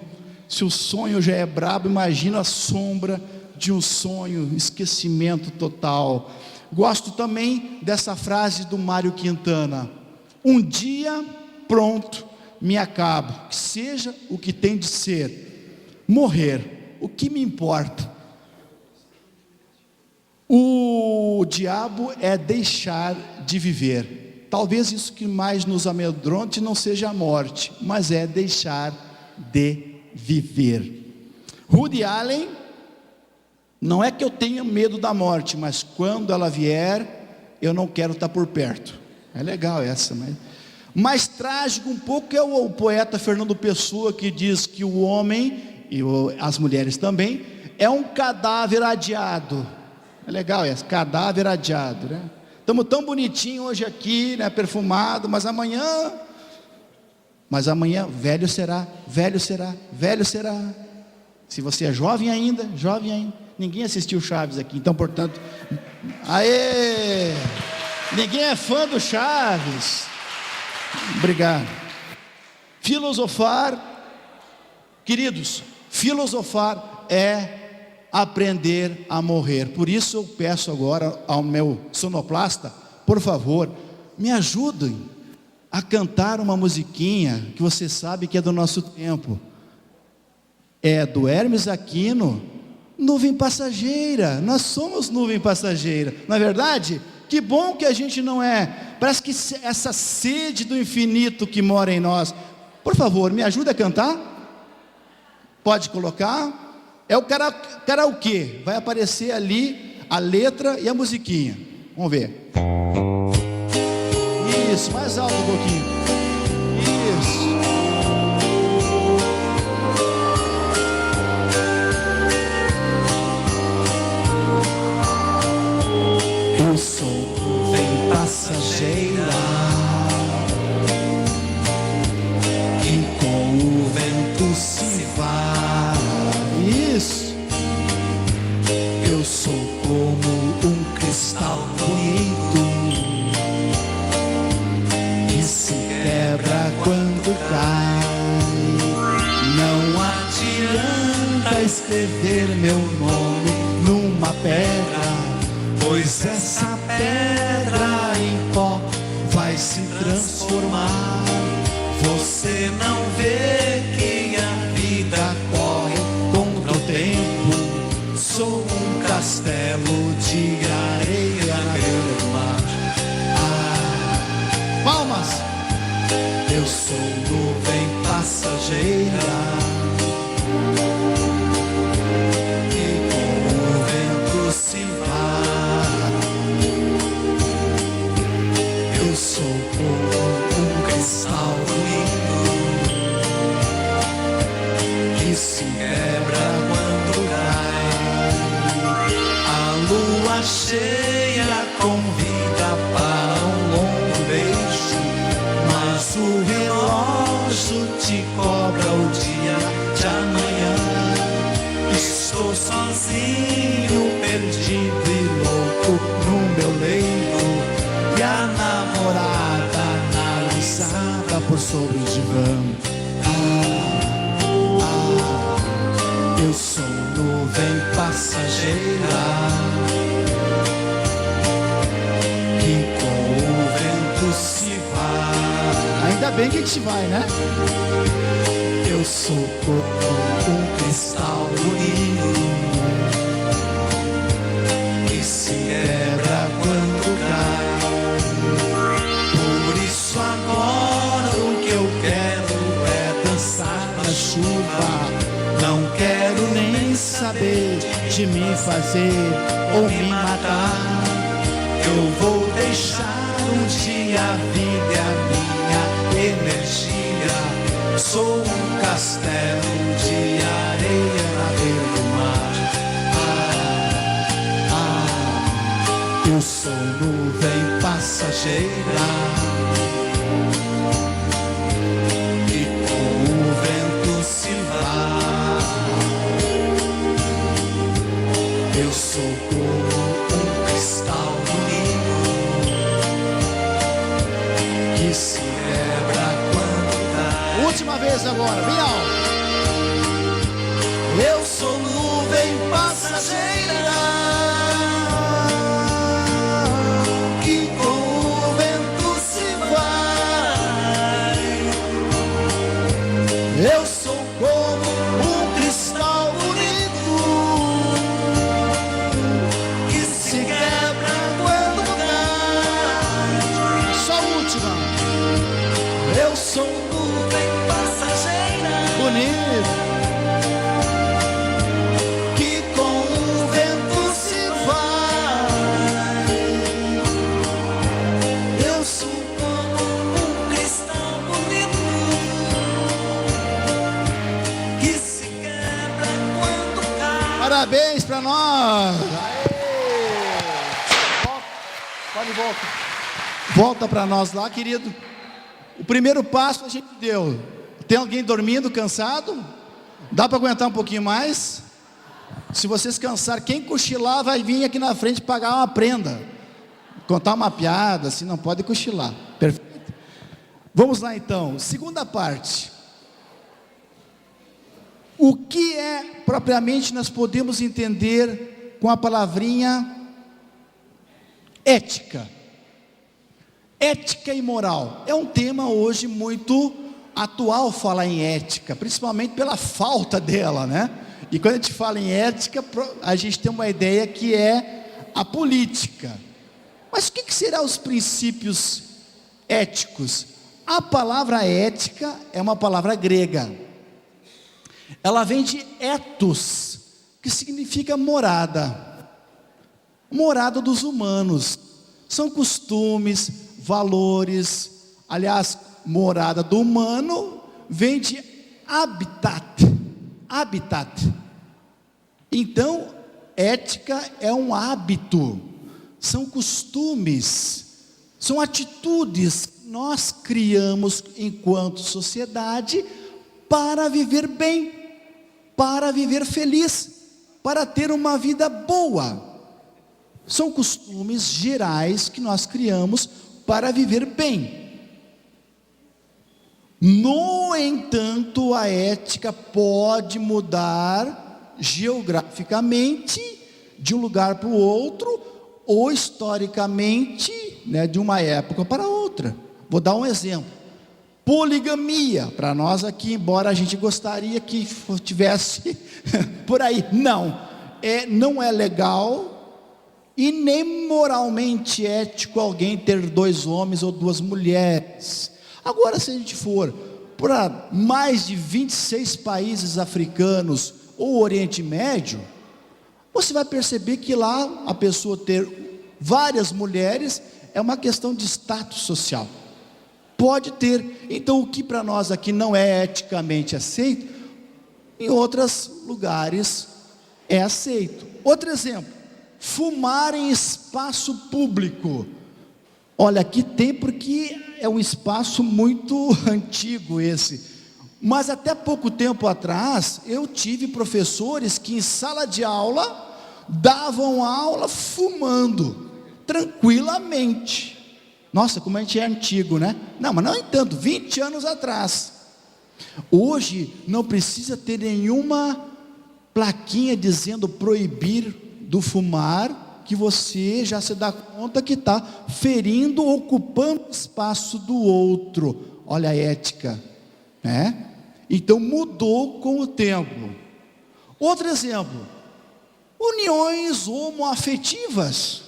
B: Se o sonho já é brabo, imagina a sombra de um sonho, esquecimento total. Gosto também dessa frase do Mário Quintana: um dia pronto me acabo, que seja o que tem de ser, morrer, o que me importa? O diabo é deixar de viver. Talvez isso que mais nos amedronte não seja a morte, mas é deixar de viver. Woody Allen: não é que eu tenha medo da morte, mas quando ela vier, eu não quero estar por perto. É legal essa, mas mais trágico um pouco é o poeta Fernando Pessoa, que diz que o homem, e as mulheres também, é um cadáver adiado. É legal essa, cadáver adiado, né? Estamos tão bonitinhos hoje aqui, né, perfumado, mas amanhã, velho será, velho será, velho será. Se você é jovem ainda, ninguém assistiu Chaves aqui, então portanto, aê, ninguém é fã do Chaves. Obrigado. Filosofar, queridos, filosofar é aprender a morrer. Por isso eu peço agora ao meu sonoplasta, por favor, me ajudem a cantar uma musiquinha que você sabe que é do nosso tempo. É do Hermes Aquino, Nuvem Passageira. Nós somos nuvem passageira, não é verdade? Que bom que a gente não é. Parece que essa sede do infinito que mora em nós. Por favor, me ajuda a cantar? Pode colocar. É o karaokê. Vai aparecer ali a letra e a musiquinha. Vamos ver. Isso, mais alto um pouquinho. Isso. Eu sou nuvem passageira que com o vento se vai. Isso. Eu sou como um cristal bonito que se quebra quando cai. Não adianta escrever meu nome numa pedra, pois essa pedra em pó vai se transformar. Você não vê que a vida corre contra o tempo. Sou um castelo de areia na beira do mar. Palmas! Eu sou nuvem passageira que com o vento se vai. Eu sou como um cristal lindo que se quebra quando cai. A lua cheia convida para um longo beijo, mas o relógio te cobra o dia de amanhã. Estou sozinho, perdido e louco no meu leito, e a namorada analisada por sobre o divã. Eu sou nuvem passageira que com o vento se vai. Ainda bem que a gente vai, né? Eu sou como um cristal bonito que se quebra quando cai. Por isso agora o que eu quero é dançar na chuva. Não quero nem saber de me fazer ou me matar. Eu vou deixar um dia a vida e a minha energia. Sou um castelo de areia na beira do mar. Eu sou nuvem passageira e com o vento agora, bem alto. Eu sou nuvem passageira que com o vento se vai. Eu sou como um cristal bonito que se quebra quando cai. Só a última. Eu sou nuvem passageira bonito que com o vento se vai. Eu sou como um cristal bonito que se quebra quando cai. Parabéns para nós. Pode voltar. Volta para nós lá, querido. O primeiro passo a gente deu. Tem alguém dormindo, cansado? Dá para aguentar um pouquinho mais? Se vocês cansarem, quem cochilar vai vir aqui na frente pagar uma prenda, contar uma piada, assim, não pode cochilar. Perfeito? Vamos lá então, segunda parte. O que é, propriamente, nós podemos entender com a palavrinha ética? Ética e moral é um tema hoje muito atual falar em ética, principalmente pela falta dela, né? E quando a gente fala em ética, a gente tem uma ideia que é a política. Mas o que serão os princípios éticos? A palavra ética é uma palavra grega. Ela vem de ethos, que significa morada. Morada dos humanos. São costumes, valores. Aliás, morada do humano vem de habitat. Habitat. Então, ética é um hábito, são costumes, são atitudes que nós criamos enquanto sociedade para viver bem, para viver feliz, para ter uma vida boa. São costumes gerais que nós criamos para viver bem. No entanto, a ética pode mudar geograficamente de um lugar para o outro, ou historicamente, né, de uma época para outra. Vou dar um exemplo. Poligamia, para nós aqui, embora a gente gostaria que tivesse por aí, não é legal e nem moralmente ético alguém ter 2 homens ou 2 mulheres. Agora, se a gente for para mais de 26 países africanos ou Oriente Médio, você vai perceber que lá a pessoa ter várias mulheres é uma questão de status social. Pode ter. Então, o que para nós aqui não é eticamente aceito, em outros lugares é aceito. Outro exemplo: fumar em espaço público. Olha, aqui tem, porque é um espaço muito antigo esse, mas até pouco tempo atrás, eu tive professores que em sala de aula, davam aula fumando, tranquilamente. Nossa, como a gente é antigo, né? Não, mas não é tanto, 20 anos atrás. Hoje, não precisa ter nenhuma plaquinha dizendo proibir do fumar, que você já se dá conta que está ferindo, ocupando o espaço do outro. Olha a ética, né? Então mudou com o tempo. Outro exemplo: uniões homoafetivas.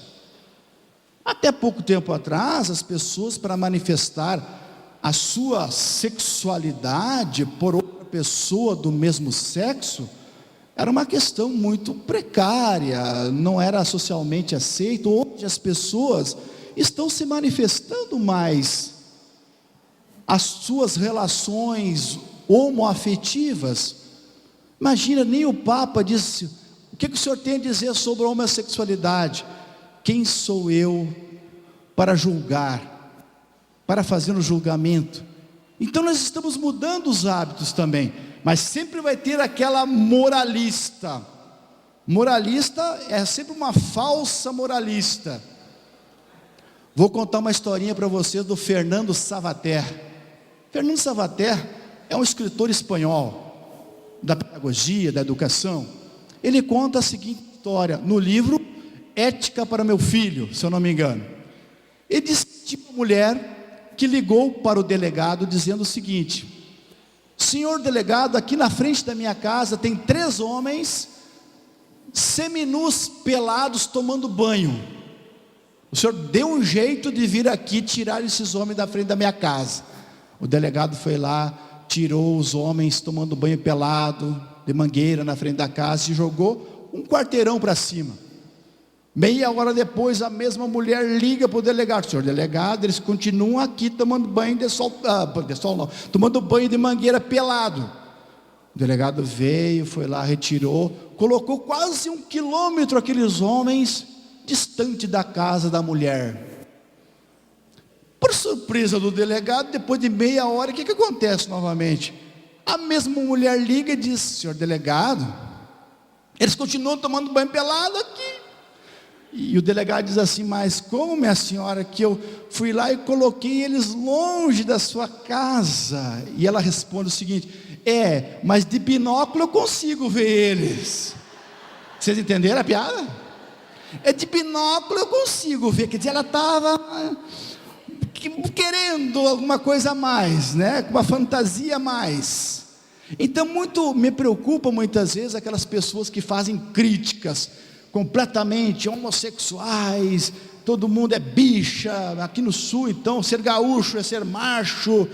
B: Até pouco tempo atrás, as pessoas, para manifestar a sua sexualidade por outra pessoa do mesmo sexo, era uma questão muito precária, não era socialmente aceito. Hoje as pessoas estão se manifestando mais as suas relações homoafetivas. Imagina, nem o Papa disse: o que o senhor tem a dizer sobre a homossexualidade? Quem sou eu para julgar, para fazer um julgamento? Então nós estamos mudando os hábitos também, mas sempre vai ter aquela moralista. Moralista é sempre uma falsa moralista. Vou contar uma historinha para vocês do Fernando Savater. Fernando Savater é um escritor espanhol, da pedagogia, da educação. Ele conta a seguinte história, no livro Ética para Meu Filho, se eu não me engano. Ele diz que tinha uma mulher que ligou para o delegado dizendo o seguinte: senhor delegado, aqui na frente da minha casa tem 3 homens seminus, pelados, tomando banho. O senhor deu um jeito de vir aqui tirar esses homens da frente da minha casa. O delegado foi lá, tirou os homens tomando banho pelado, de mangueira na frente da casa, e jogou um quarteirão para cima. Meia hora depois, a mesma mulher liga para o delegado: senhor delegado, eles continuam aqui tomando banho de sol não, tomando banho de mangueira pelado. O delegado veio, foi lá, retirou, colocou quase 1 quilômetro aqueles homens distante da casa da mulher. Por surpresa do delegado, depois de meia hora, o que acontece novamente? A mesma mulher liga e diz: senhor delegado, eles continuam tomando banho pelado aqui. E o delegado diz assim: mas como, minha senhora, que eu fui lá e coloquei eles longe da sua casa? E ela responde o seguinte: mas de binóculo eu consigo ver eles. Vocês entenderam a piada? De binóculo eu consigo ver. Quer dizer, ela estava querendo alguma coisa a mais, né? Uma fantasia a mais. Então me preocupa muitas vezes aquelas pessoas que fazem críticas completamente homossexuais, todo mundo é bicha, aqui no sul então ser gaúcho é ser macho.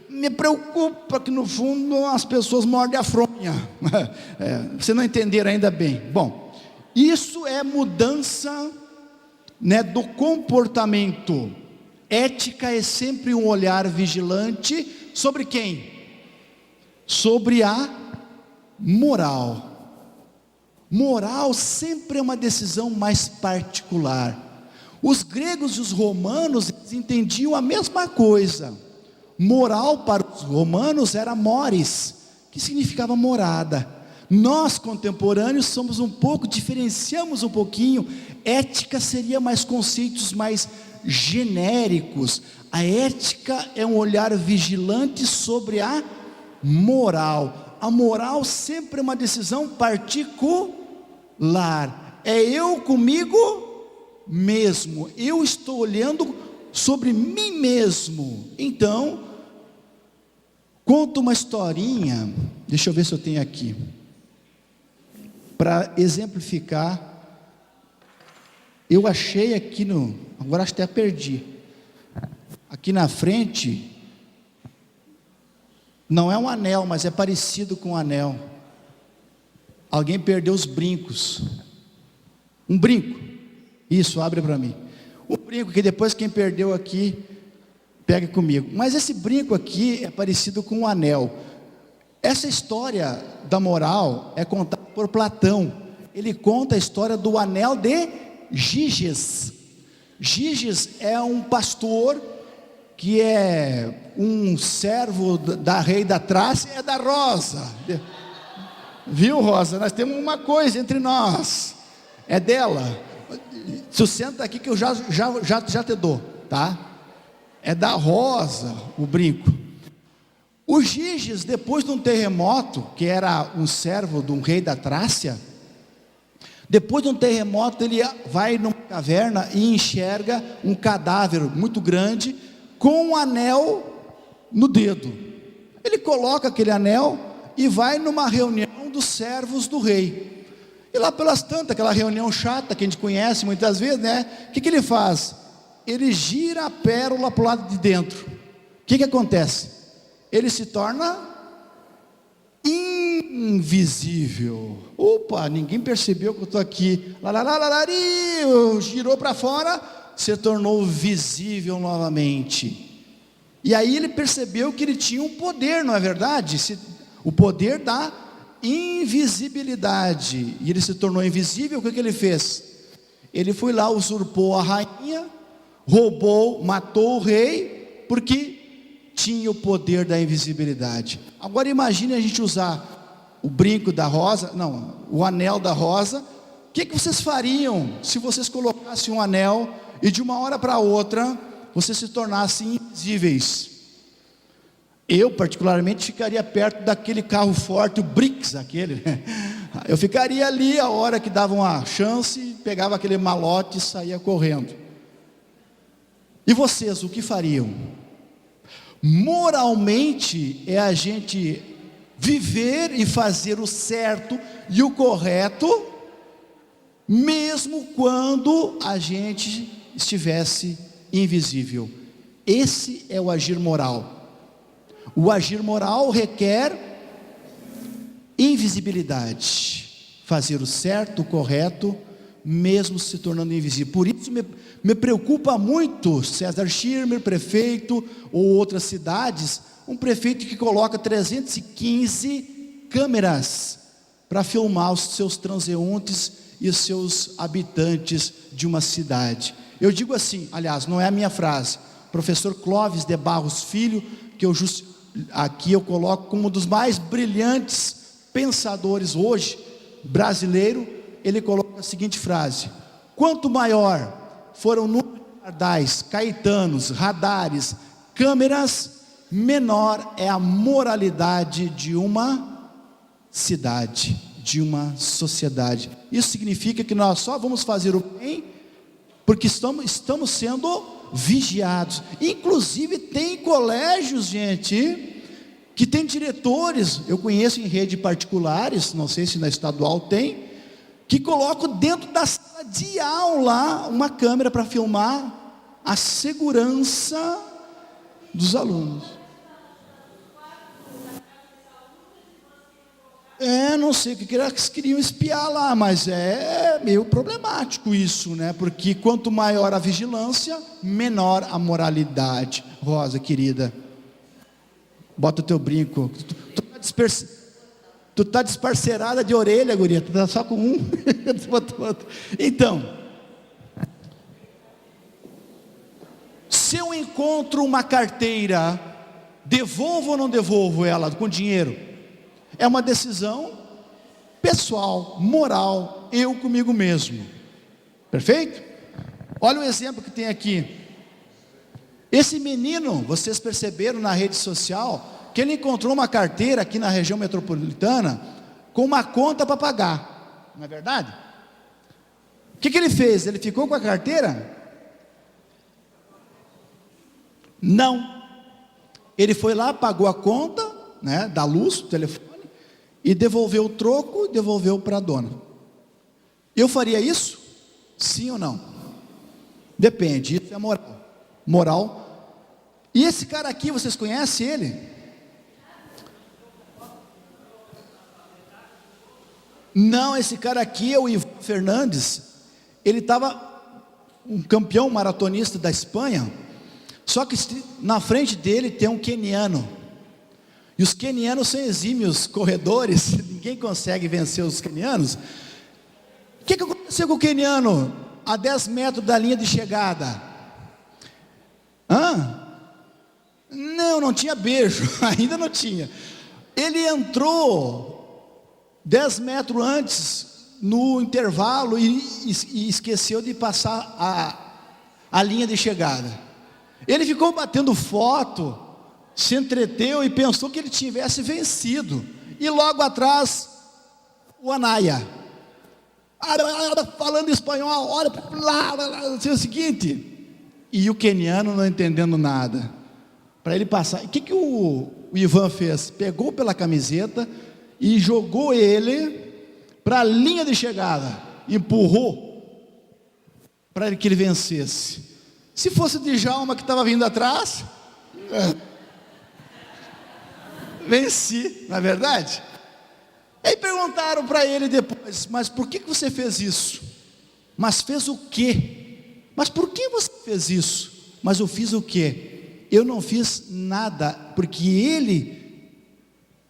B: Me preocupa que no fundo as pessoas mordem a fronha. Vocês não entenderam ainda bem. Bom, isso é mudança, né, do comportamento. Ética é sempre um olhar vigilante sobre quem? Sobre a moral. Moral sempre é uma decisão mais particular. Os gregos e os romanos entendiam a mesma coisa. Moral para os romanos era mores, que significava morada. Nós contemporâneos diferenciamos um pouquinho. Ética seria mais conceitos mais genéricos. A ética é um olhar vigilante sobre a moral. A moral sempre é uma decisão particular. É eu comigo mesmo. Eu estou olhando sobre mim mesmo. Então, conto uma historinha. Deixa eu ver se eu tenho aqui, para exemplificar. Eu achei aqui agora até perdi. Aqui na frente, não é um anel, mas é parecido com um anel. Alguém perdeu os brincos. Um brinco. Isso, abre para mim. Um brinco que depois quem perdeu aqui, pega comigo. Mas esse brinco aqui é parecido com um anel. Essa história da moral é contada por Platão. Ele conta a história do anel de Giges. Giges é um pastor que é um servo da rei da Trácia, é da Rosa. Viu, Rosa? Nós temos uma coisa entre nós. É dela. Tu senta aqui que eu já te dou, tá? É da Rosa o brinco. O Giges, depois de um terremoto, que era um servo de um rei da Trácia, depois de um terremoto, ele vai numa caverna e enxerga um cadáver muito grande, com um anel no dedo. Ele coloca aquele anel e vai numa reunião dos servos do rei. E lá pelas tantas, aquela reunião chata que a gente conhece muitas vezes, né? O que ele faz? Ele gira a pérola para o lado de dentro. O que acontece? Ele se torna invisível. Opa, ninguém percebeu que eu estou aqui. Girou para fora, se tornou visível novamente. E aí ele percebeu que ele tinha um poder, não é verdade? O poder da invisibilidade. E ele se tornou invisível. O que ele fez? Ele foi lá, usurpou a rainha, roubou, matou o rei, porque tinha o poder da invisibilidade. Agora imagine a gente usar o brinco da rosa, não, o anel da rosa. O que vocês fariam se vocês colocassem um anel e de uma hora para outra vocês se tornassem invisíveis? Eu, particularmente, ficaria perto daquele carro forte, o Brix, aquele, né? Eu ficaria ali a hora que dava uma chance, pegava aquele malote e saía correndo. E vocês, o que fariam? Moralmente, é a gente viver e fazer o certo e o correto, mesmo quando a gente estivesse invisível. Esse é o agir moral. O agir moral requer invisibilidade, fazer o certo, o correto, mesmo se tornando invisível. Por isso me preocupa muito César Schirmer, prefeito, ou outras cidades, um prefeito que coloca 315 câmeras para filmar os seus transeuntes e os seus habitantes de uma cidade. Eu digo assim, aliás, não é a minha frase, professor Clóvis de Barros Filho, que aqui eu coloco como um dos mais brilhantes pensadores hoje, brasileiro, ele coloca a seguinte frase: quanto maior foram o número de pardais, caetanos, radares, câmeras, menor é a moralidade de uma cidade, de uma sociedade. Isso significa que nós só vamos fazer o bem porque estamos sendo vigiados. Inclusive tem colégios, gente, que tem diretores, eu conheço em rede particulares, não sei se na estadual tem, que colocam dentro da sala de aula uma câmera para filmar a segurança dos alunos. Não sei o que eles queriam espiar lá, mas é meio problemático isso, né? Porque quanto maior a vigilância, menor a moralidade. Rosa, querida, bota o teu brinco. Tu tá desparcerada de orelha, guria. Tu tá só com um. Então, se eu encontro uma carteira, devolvo ou não devolvo ela com dinheiro? É uma decisão pessoal, moral, eu comigo mesmo. Perfeito? Olha o exemplo que tem aqui. Esse menino, vocês perceberam na rede social, que ele encontrou uma carteira aqui na região metropolitana, com uma conta para pagar. Não é verdade? O que ele fez? Ele ficou com a carteira? Não. Ele foi lá, pagou a conta, né, da luz, do telefone, e devolveu o troco, devolveu para a dona. Eu faria isso? Sim ou não? Depende, isso é moral. E esse cara aqui, vocês conhecem ele? Não, esse cara aqui é o Ivan Fernandes. Ele estava um campeão maratonista da Espanha, só que na frente dele tem um queniano. E os quenianos são exímios corredores, ninguém consegue vencer os quenianos. O que aconteceu com o queniano a 10 metros da linha de chegada? Não tinha beijo, ainda não tinha. Ele entrou 10 metros antes, no intervalo, e esqueceu de passar a linha de chegada. Ele ficou batendo foto, se entreteu e pensou que ele tivesse vencido. E logo atrás, o Anaya, falando espanhol, olha para lá, o seguinte, e o queniano não entendendo nada. Para ele passar, o que o Ivan fez? Pegou pela camiseta e jogou ele para a linha de chegada, empurrou para que ele vencesse. Se fosse o Djalma que estava vindo atrás, venci, não é verdade? Aí perguntaram para ele depois: mas por que você fez isso? Mas fez o quê? Mas por que você fez isso? Mas eu fiz o quê? Eu não fiz nada, porque ele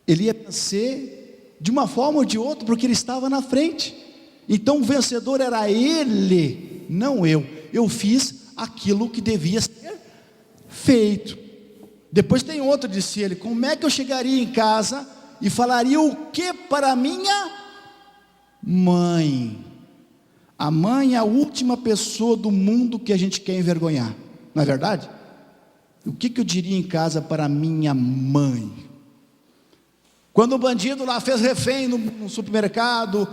B: ia vencer de uma forma ou de outra, porque ele estava na frente. Então o vencedor era ele, não eu. Eu fiz aquilo que devia ser feito. Depois tem outro, disse ele: como é que eu chegaria em casa e falaria o que para minha mãe? A mãe é a última pessoa do mundo que a gente quer envergonhar, não é verdade? O que eu diria em casa para minha mãe? Quando o bandido lá fez refém no supermercado,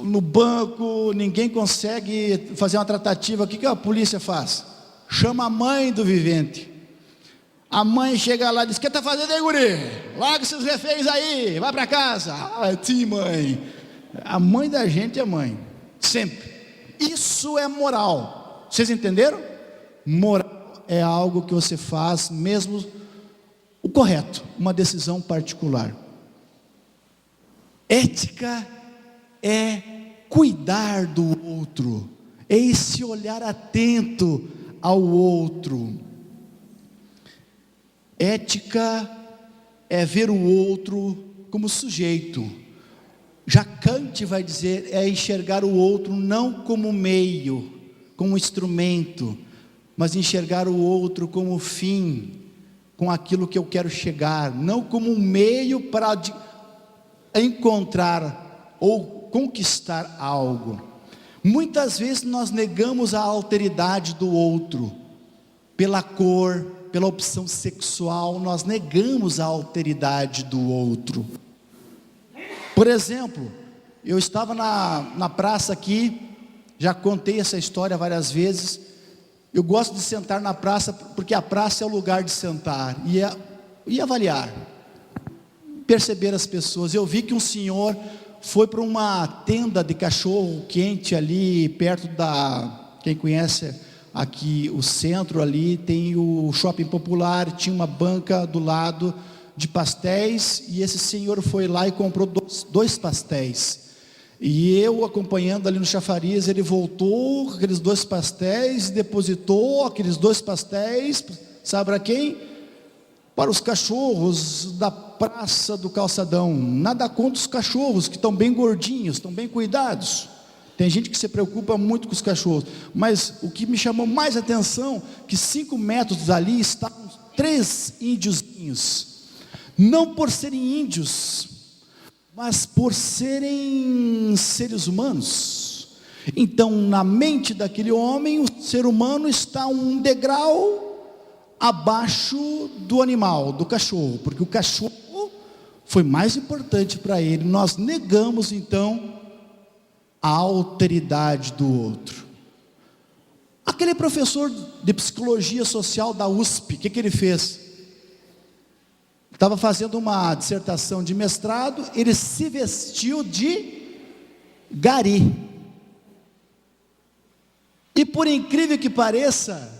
B: no banco, ninguém consegue fazer uma tratativa, o que a polícia faz? Chama a mãe do vivente. A mãe chega lá e diz: o que está fazendo aí, guri? Larga esses reféns aí, vai para casa. Ah, sim, mãe. A mãe da gente é mãe, sempre. Isso é moral. Vocês entenderam? Moral é algo que você faz mesmo o correto, uma decisão particular. Ética é cuidar do outro, é esse olhar atento ao outro. Ética é ver o outro como sujeito. Já Kant vai dizer, é enxergar o outro não como meio, como instrumento, mas enxergar o outro como fim, com aquilo que eu quero chegar, não como um meio para encontrar ou conquistar algo. Muitas vezes nós negamos a alteridade do outro, pela cor, pela opção sexual, nós negamos a alteridade do outro. Por exemplo, eu estava na praça aqui, já contei essa história várias vezes. Eu gosto de sentar na praça, porque a praça é o lugar de sentar e avaliar, perceber as pessoas. Eu vi que um senhor foi para uma tenda de cachorro quente ali, perto quem conhece aqui o centro ali, tem o shopping popular, tinha uma banca do lado de pastéis, e esse senhor foi lá e comprou dois pastéis, e eu acompanhando ali no chafariz, ele voltou com aqueles 2 pastéis, e depositou aqueles 2 pastéis, sabe para quem? Para os cachorros da praça do calçadão. Nada contra os cachorros, que estão bem gordinhos, estão bem cuidados. Tem gente que se preocupa muito com os cachorros, mas o que me chamou mais atenção, que 5 metros dali estavam 3 índiozinhos, não por serem índios, mas por serem seres humanos. Então, na mente daquele homem, o ser humano está um degrau abaixo do animal, do cachorro, porque o cachorro foi mais importante para ele. Nós negamos então a alteridade do outro. Aquele professor de psicologia social da USP, o que ele fez? Estava fazendo uma dissertação de mestrado, ele se vestiu de gari, e por incrível que pareça,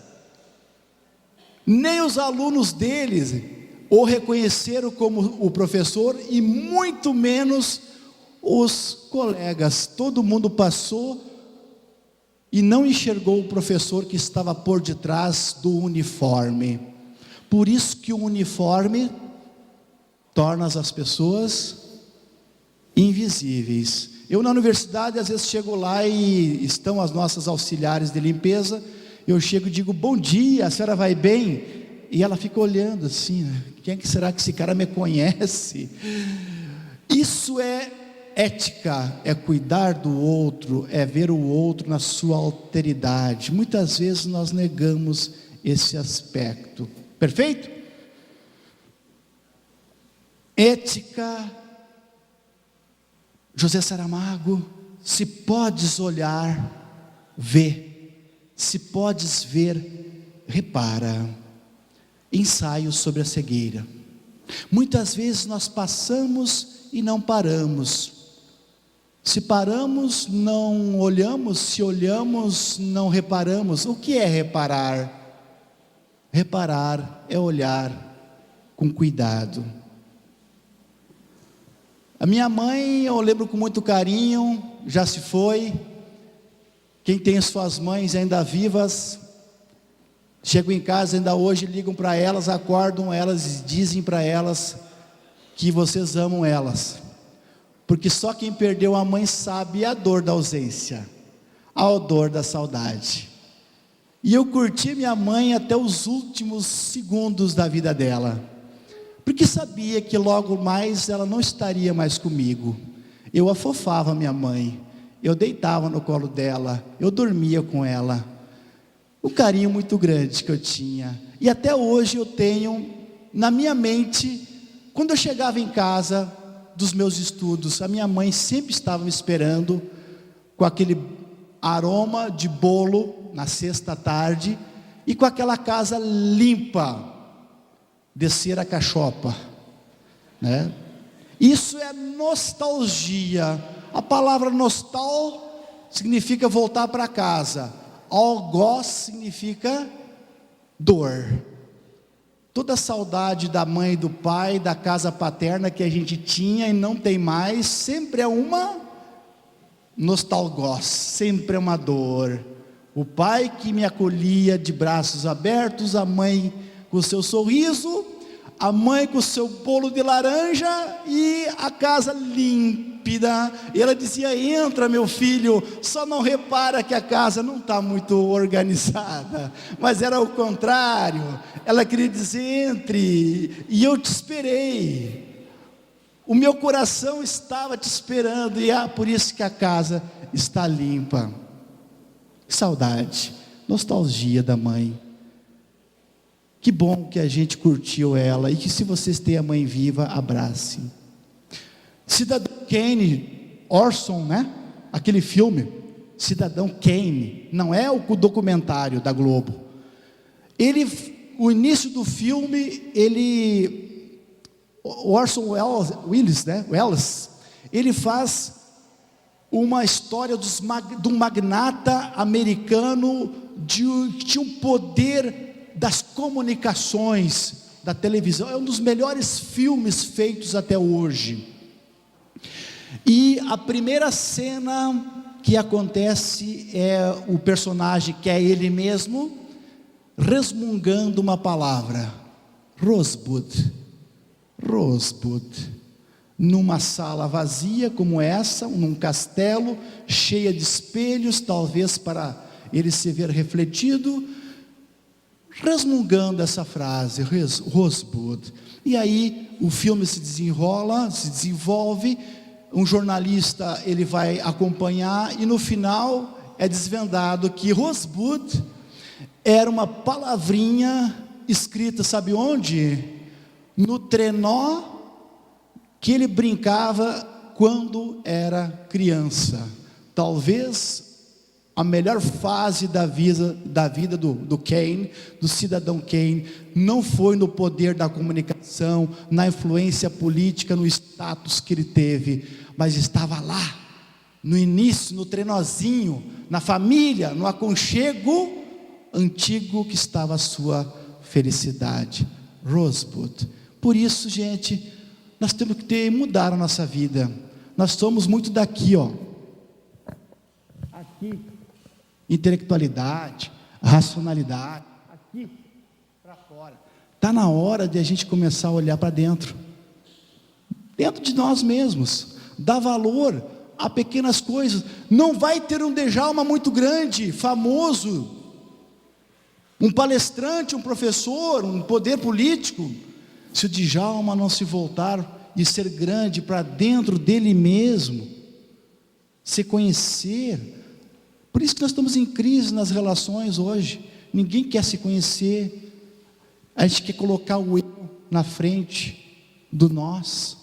B: nem os alunos deles o reconheceram como o professor, e muito menos os colegas. Todo mundo passou e não enxergou o professor que estava por detrás do uniforme. Por isso que o uniforme torna as pessoas invisíveis. Eu na universidade às vezes chego lá e estão as nossas auxiliares de limpeza. Eu chego e digo: bom dia, a senhora vai bem? E ela fica olhando assim: quem é que será que esse cara me conhece? Isso é ética, é cuidar do outro, é ver o outro na sua alteridade. Muitas vezes nós negamos esse aspecto. Perfeito? Ética, José Saramago: se podes olhar, vê. Se podes ver, repara. Ensaio sobre a cegueira. Muitas vezes nós passamos e não paramos. Se paramos, não olhamos. Se olhamos, não reparamos. O que é reparar? Reparar é olhar com cuidado. A minha mãe, eu lembro com muito carinho, já se foi. Quem tem suas mães ainda vivas, chegam em casa ainda hoje, ligam para elas, acordam elas e dizem para elas que vocês amam elas, porque só quem perdeu a mãe sabe a dor da ausência, a dor da saudade. E eu curti minha mãe até os últimos segundos da vida dela, porque sabia que logo mais ela não estaria mais comigo. Eu afofava minha mãe, eu deitava no colo dela, eu dormia com ela. O carinho muito grande que eu tinha. E até hoje eu tenho na minha mente, quando eu chegava em casa dos meus estudos, a minha mãe sempre estava me esperando com aquele aroma de bolo na sexta tarde e com aquela casa limpa, descer a cachopa, né? Isso é nostalgia. A palavra nostal significa voltar para casa. Algoz significa dor. Toda a saudade da mãe e do pai, da casa paterna que a gente tinha e não tem mais, sempre é uma nostalgós, sempre é uma dor. O pai que me acolhia de braços abertos, a mãe com o seu sorriso, a mãe com o seu bolo de laranja e a casa límpida. E ela dizia: entra, meu filho, só não repara que a casa não está muito organizada. Mas era o contrário, ela queria dizer: entre, e eu te esperei. O meu coração estava te esperando, e por isso que a casa está limpa. Saudade, nostalgia da mãe. Que bom que a gente curtiu ela, e que se vocês têm a mãe viva, abracem. Cidadão Kane, Orson, né? Aquele filme, Cidadão Kane, não é o documentário da Globo. O início do filme, Orson Welles, né? Ele faz uma história de um magnata americano que tinha um poder das comunicações, da televisão. É um dos melhores filmes feitos até hoje. E a primeira cena que acontece é o personagem, que é ele mesmo, resmungando uma palavra: Rosebud. Rosebud. Numa sala vazia como essa, num castelo, cheia de espelhos, talvez para ele se ver refletido, resmungando essa frase, Rosebud. E aí o filme se desenvolve, um jornalista ele vai acompanhar, e no final é desvendado que Rosebud era uma palavrinha escrita, sabe onde? No trenó que ele brincava quando era criança. Talvez a melhor fase da vida do Kane, do cidadão Kane, não foi no poder da comunicação, na influência política, no status que ele teve, mas estava lá, no início, no trenózinho, na família, no aconchego antigo que estava a sua felicidade. Rosebud. Por isso, gente, nós temos que mudar a nossa vida. Nós somos muito daqui, ó. Aqui, intelectualidade, racionalidade, aqui para fora. Está na hora de a gente começar a olhar para dentro de nós mesmos, dar valor a pequenas coisas. Não vai ter um Djalma muito grande, famoso, um palestrante, um professor, um poder político, se o Djalma não se voltar e ser grande para dentro dele mesmo, se conhecer. Por isso que nós estamos em crise nas relações hoje. Ninguém quer se conhecer. A gente quer colocar o eu na frente do nós.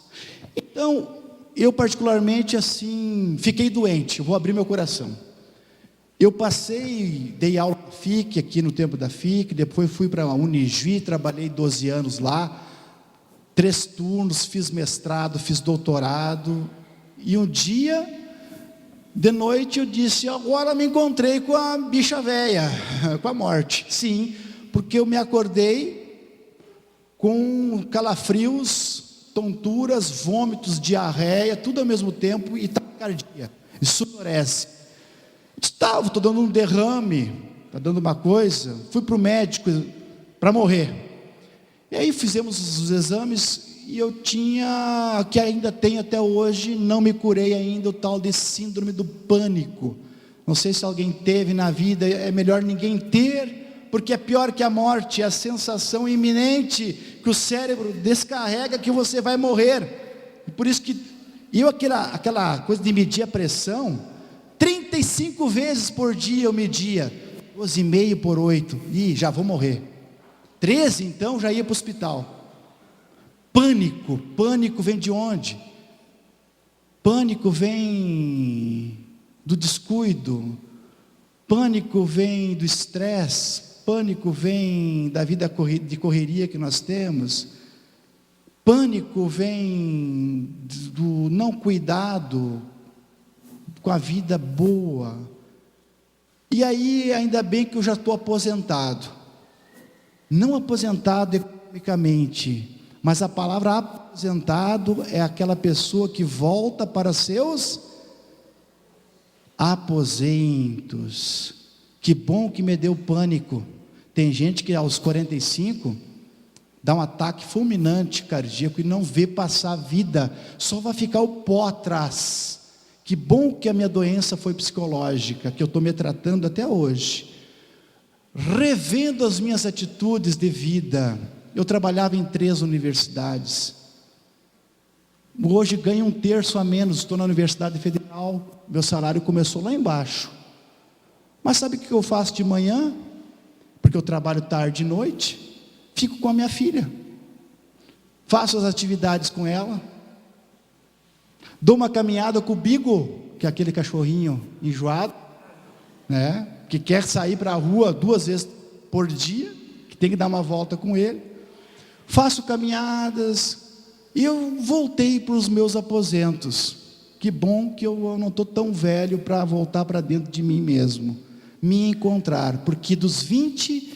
B: Então, eu particularmente assim, fiquei doente. Eu vou abrir meu coração. Eu dei aula na FIC, aqui no tempo da FIC, depois fui para a Unijuí, trabalhei 12 anos lá, 3 turnos, fiz mestrado, fiz doutorado, e um dia, de noite, eu disse: agora me encontrei com a bicha velha, com a morte. Sim, porque eu me acordei com calafrios, tonturas, vômitos, diarreia, tudo ao mesmo tempo, e taquicardia, e sudorese. Estou dando um derrame, está dando uma coisa. Fui para o médico para morrer. E aí fizemos os exames, e eu tinha, que ainda tenho até hoje, não me curei ainda, o tal de síndrome do pânico. Não sei se alguém teve na vida, é melhor ninguém ter, porque é pior que a morte, é a sensação iminente que o cérebro descarrega que você vai morrer. E por isso que aquela coisa de medir a pressão, 35 vezes por dia eu media, 12,5 por 8, e já vou morrer. 13, então, já ia para o hospital. Pânico. Pânico vem de onde? Pânico vem do descuido. Pânico vem do estresse. Pânico vem da vida de correria que nós temos. Pânico vem do não cuidado com a vida boa. E aí, ainda bem que eu já estou aposentado. Não aposentado economicamente, mas a palavra aposentado é aquela pessoa que volta para seus aposentos. Que bom que me deu pânico. Tem gente que aos 45 dá um ataque fulminante cardíaco e não vê passar a vida, só vai ficar o pó atrás. Que bom que a minha doença foi psicológica, que eu estou me tratando até hoje. Revendo as minhas atitudes de vida. Eu trabalhava em 3 universidades. Hoje ganho 1/3 a menos, estou na Universidade Federal, meu salário começou lá embaixo. Mas sabe o que eu faço de manhã? Porque eu trabalho tarde e noite, fico com a minha filha. Faço as atividades com ela. Dou uma caminhada com o Bigo, que é aquele cachorrinho enjoado, né? Que quer sair para a rua 2 vezes por dia, que tem que dar uma volta com ele. Faço caminhadas, e eu voltei para os meus aposentos. Que bom que eu não estou tão velho para voltar para dentro de mim mesmo, me encontrar, porque dos 20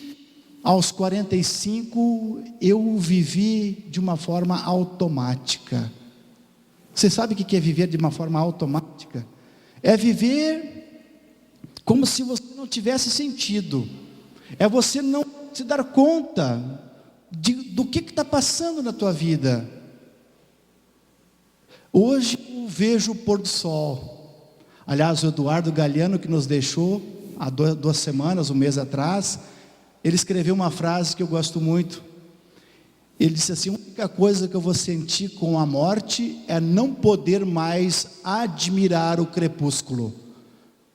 B: aos 45, eu vivi de uma forma automática. Você sabe o que é viver de uma forma automática? É viver como se você não tivesse sentido. É você não se dar conta do que está passando na tua vida. Hoje eu vejo o pôr do sol. Aliás, o Eduardo Galeano, que nos deixou há 2 semanas, um mês atrás, ele escreveu uma frase que eu gosto muito. Ele disse assim: a única coisa que eu vou sentir com a morte é não poder mais admirar o crepúsculo.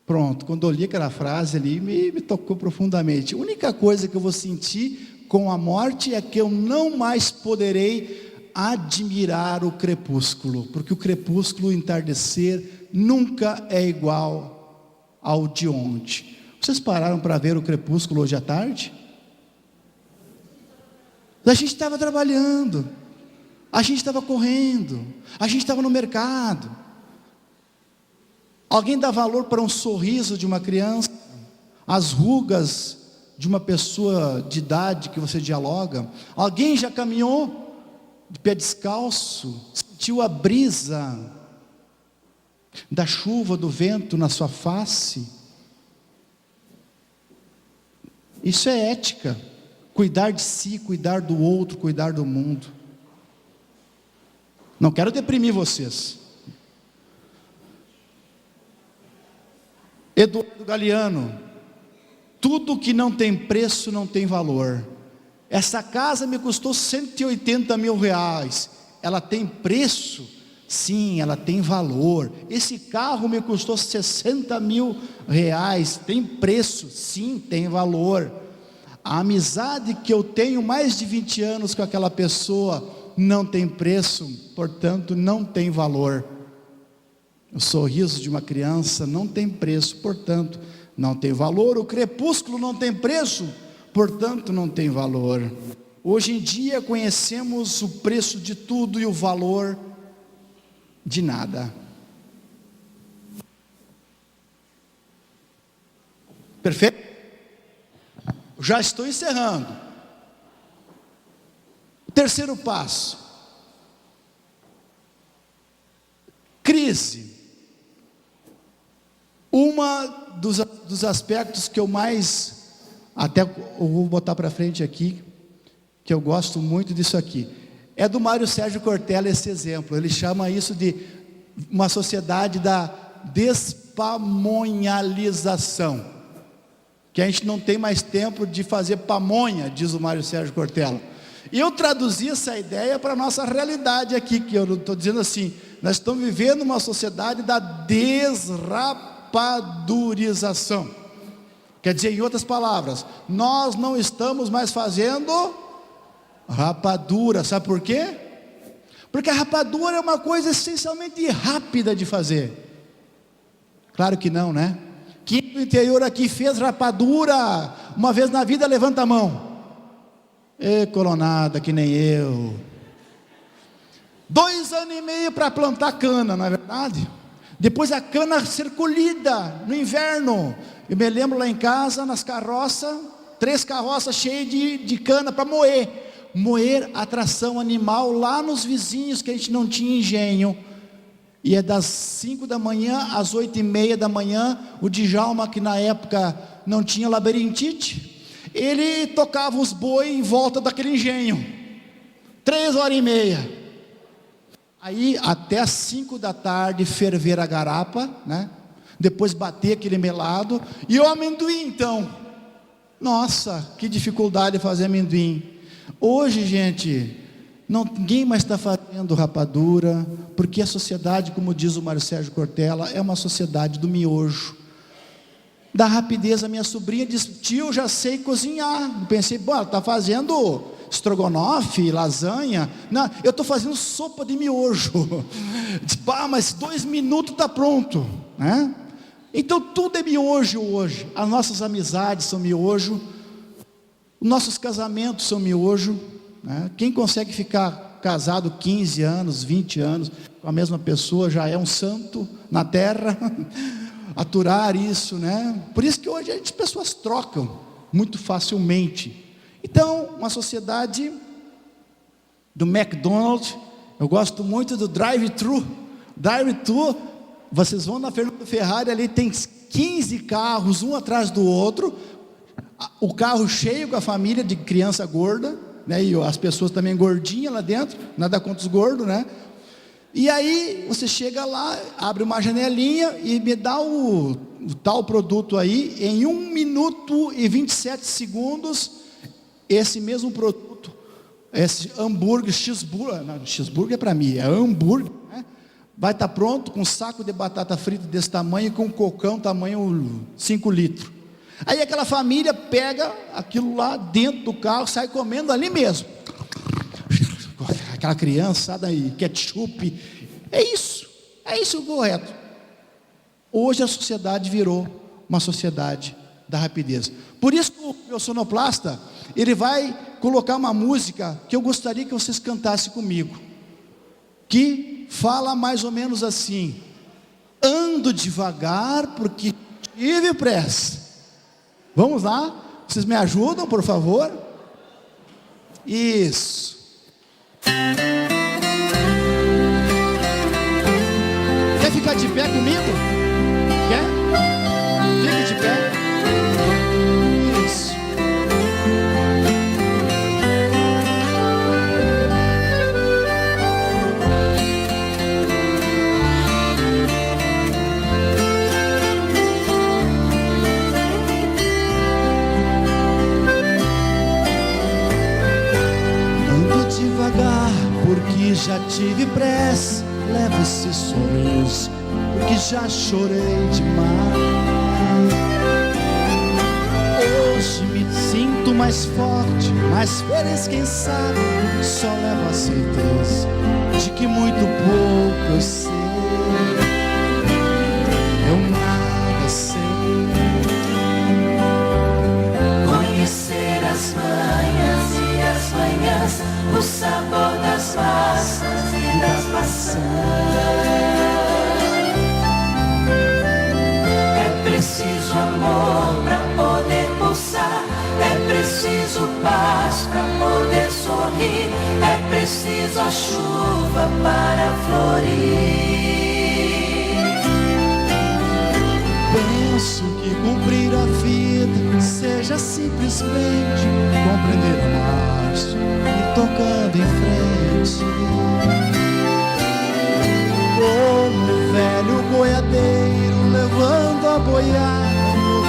B: Pronto, quando eu li aquela frase ali, me tocou profundamente. A única coisa que eu vou sentir com a morte é que eu não mais poderei admirar o crepúsculo, porque o crepúsculo, o entardecer, nunca é igual ao de ontem. Vocês pararam para ver o crepúsculo hoje à tarde? A gente estava trabalhando, a gente estava correndo, a gente estava no mercado. Alguém dá valor para um sorriso de uma criança, as rugas de uma pessoa de idade que você dialoga? Alguém já caminhou de pé descalço, sentiu a brisa da chuva, do vento na sua face? Isso é ética. Cuidar de si, cuidar do outro, cuidar do mundo. Não quero deprimir vocês. Eduardo Galeano: tudo que não tem preço não tem valor. Essa casa me custou 180 mil reais. Ela tem preço? Sim, ela tem valor. Esse carro me custou 60 mil reais. Tem preço? Sim, tem valor. A amizade que eu tenho mais de 20 anos com aquela pessoa não tem preço, portanto não tem valor. O sorriso de uma criança não tem preço, portanto não tem valor. O crepúsculo não tem preço, portanto não tem valor. Hoje em dia conhecemos o preço de tudo e o valor de nada. Perfeito? Já estou encerrando. O terceiro passo: crise. Dos aspectos que eu mais, até eu vou botar para frente aqui, que eu gosto muito disso aqui, é do Mário Sérgio Cortella esse exemplo. Ele chama isso de uma sociedade da despamonhalização, que a gente não tem mais tempo de fazer pamonha, diz o Mário Sérgio Cortella. E eu traduzi essa ideia para a nossa realidade aqui, que eu estou dizendo assim: nós estamos vivendo uma sociedade da desrapadurização. O Quer dizer, em outras palavras, nós não estamos mais fazendo rapadura. Sabe por quê? Porque a rapadura é uma coisa essencialmente rápida de fazer. Claro que não, né? Quem do interior aqui fez rapadura uma vez na vida, levanta a mão. Ê, colonada, que nem eu. 2 anos e meio para plantar cana, não é verdade? Depois a cana ser colhida no inverno. Eu me lembro lá em casa, nas carroças, 3 carroças cheias de cana para moer a tração animal lá nos vizinhos, que a gente não tinha engenho. E é das 5 da manhã às 8h30 da manhã, o Djalma, que na época não tinha labirintite, ele tocava os boi em volta daquele engenho, 3h30. Aí até às 5 da tarde ferver a garapa, né? Depois bater aquele melado. E o amendoim então, nossa, que dificuldade fazer amendoim. Hoje, gente, ninguém mais está fazendo rapadura, porque a sociedade, como diz o Mário Sérgio Cortella, é uma sociedade do miojo, da rapidez. A minha sobrinha disse: tio, já sei cozinhar. Eu pensei, bom, ela está fazendo estrogonofe, lasanha. Não, eu estou fazendo sopa de miojo. Disse, mas 2 minutos está pronto, né? Então tudo é miojo hoje. As nossas amizades são miojo, os nossos casamentos são miojo, né? Quem consegue ficar casado 15 anos, 20 anos com a mesma pessoa já é um santo na terra. Aturar isso, né? Por isso que hoje as pessoas trocam muito facilmente. Então, uma sociedade do McDonald's. Eu gosto muito do drive-thru. Drive-thru, vocês vão na Fernando Ferrari, ali tem 15 carros, um atrás do outro, o carro cheio com a família de criança gorda, né? E as pessoas também gordinhas lá dentro, nada contra os gordos, né? E aí você chega lá, abre uma janelinha e me dá o tal produto aí, em 1 minuto e 27 segundos, esse mesmo produto, esse hambúrguer, cheeseburger é para mim, é hambúrguer, né? Vai estar pronto com um saco de batata frita desse tamanho, com um cocão tamanho 5 litros. Aí aquela família pega aquilo lá dentro do carro, sai comendo ali mesmo. Aquela criançada aí, ketchup. É isso o correto. Hoje a sociedade virou uma sociedade da rapidez. Por isso o meu sonoplasta, ele vai colocar uma música que eu gostaria que vocês cantassem comigo, que fala mais ou menos assim: ando devagar porque tive pressa. Vamos lá? Vocês me ajudam, por favor? Isso. Quer ficar de pé comigo? Quer? Fica de pé. Isso. Ando devagar porque já tive pressa. Leva esse sorriso porque já chorei demais. Hoje me sinto mais forte, mais feliz, quem sabe só levo a certeza de que muito pouco eu sei. Eu nada sei.
C: Conhecer as manhãs e as manhãs, o sabor das massas e das maçãs. É preciso amor para poder pulsar, é preciso paz para poder sorrir, é preciso a chuva para florir.
B: Penso que cumprir a vida seja simplesmente compreender o março e tocando em frente, como velho boiadeiro levando a boiada,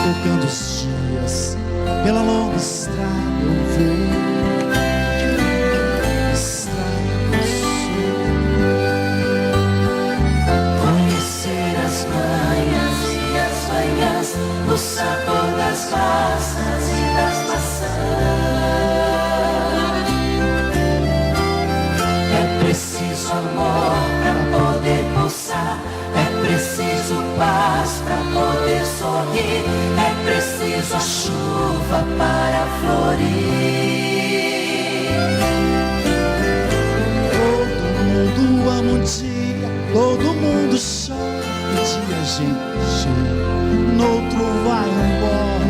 B: tocando os dias pela longa estrada. Eu vou estrada do sul.
C: Conhecer as manhãs e as manhãs, o sabor das massas sorrir, é preciso a chuva para florir.
B: Todo mundo ama um dia, todo mundo chora um dia, gente, no outro vai embora.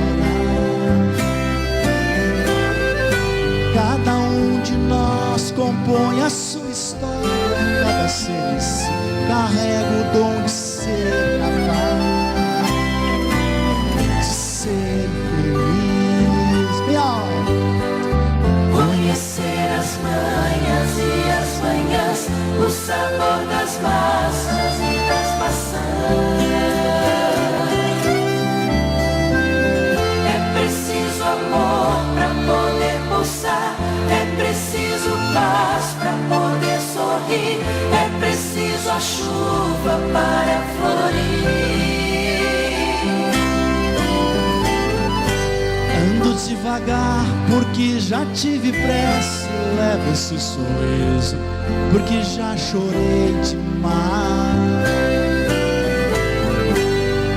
B: Cada um de nós compõe a sua história, cada ser em si carrega o dom de ser capaz de ser feliz.
C: Conhecer as manhãs e as manhãs, o sabor das massas e das maçãs. É preciso amor para poder pulsar, é preciso paz para poder sorrir, é preciso a chuva para florir.
B: Ando devagar porque já tive pressa, levo esse sorriso porque já chorei demais.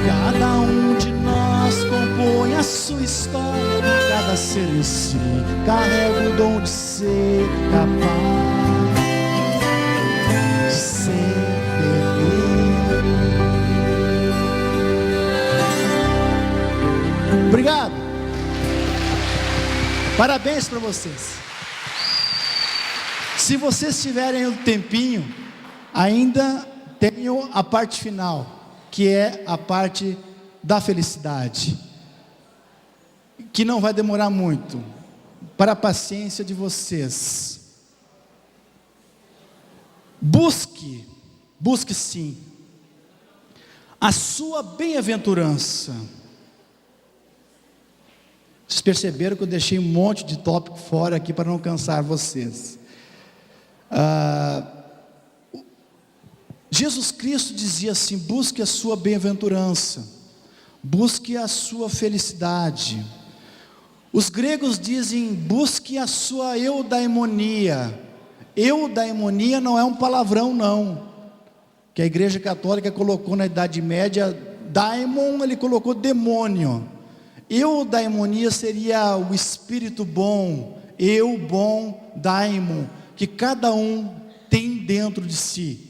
B: Cada um de nós compõe a sua história, cada ser em si carrega o dom de ser capaz de ser feliz. Obrigado. Parabéns para vocês. Se vocês tiverem um tempinho, ainda tenho a parte final, que é a parte da felicidade, que não vai demorar muito, para a paciência de vocês. Busque sim a sua bem-aventurança. Vocês perceberam que eu deixei um monte de tópico fora aqui para não cansar vocês. Jesus Cristo dizia assim: busque a sua bem-aventurança, busque a sua felicidade. Os gregos dizem: busque a sua eudaimonia. Eudaimonia não é um palavrão não, que a Igreja Católica colocou na Idade Média. Daimon, ele colocou demônio. Eudaimonia seria o espírito bom, bom, daimon, que cada um tem dentro de si.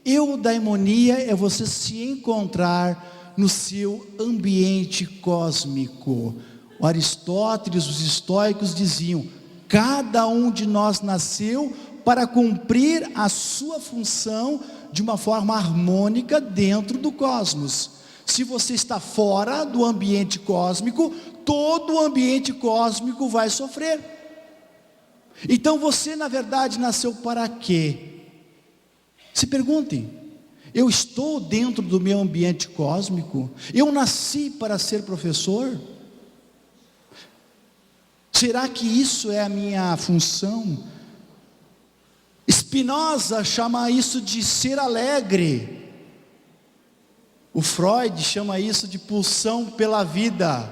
B: Eudaimonia é você se encontrar no seu ambiente cósmico. O Aristóteles, os estoicos diziam: cada um de nós nasceu para cumprir a sua função de uma forma harmônica dentro do cosmos. Se você está fora do ambiente cósmico, todo o ambiente cósmico vai sofrer. Então você, na verdade, nasceu para quê? Se perguntem: eu estou dentro do meu ambiente cósmico? Eu nasci para ser professor? Será que isso é a minha função? Spinoza chama isso de ser alegre. O Freud chama isso de pulsão pela vida.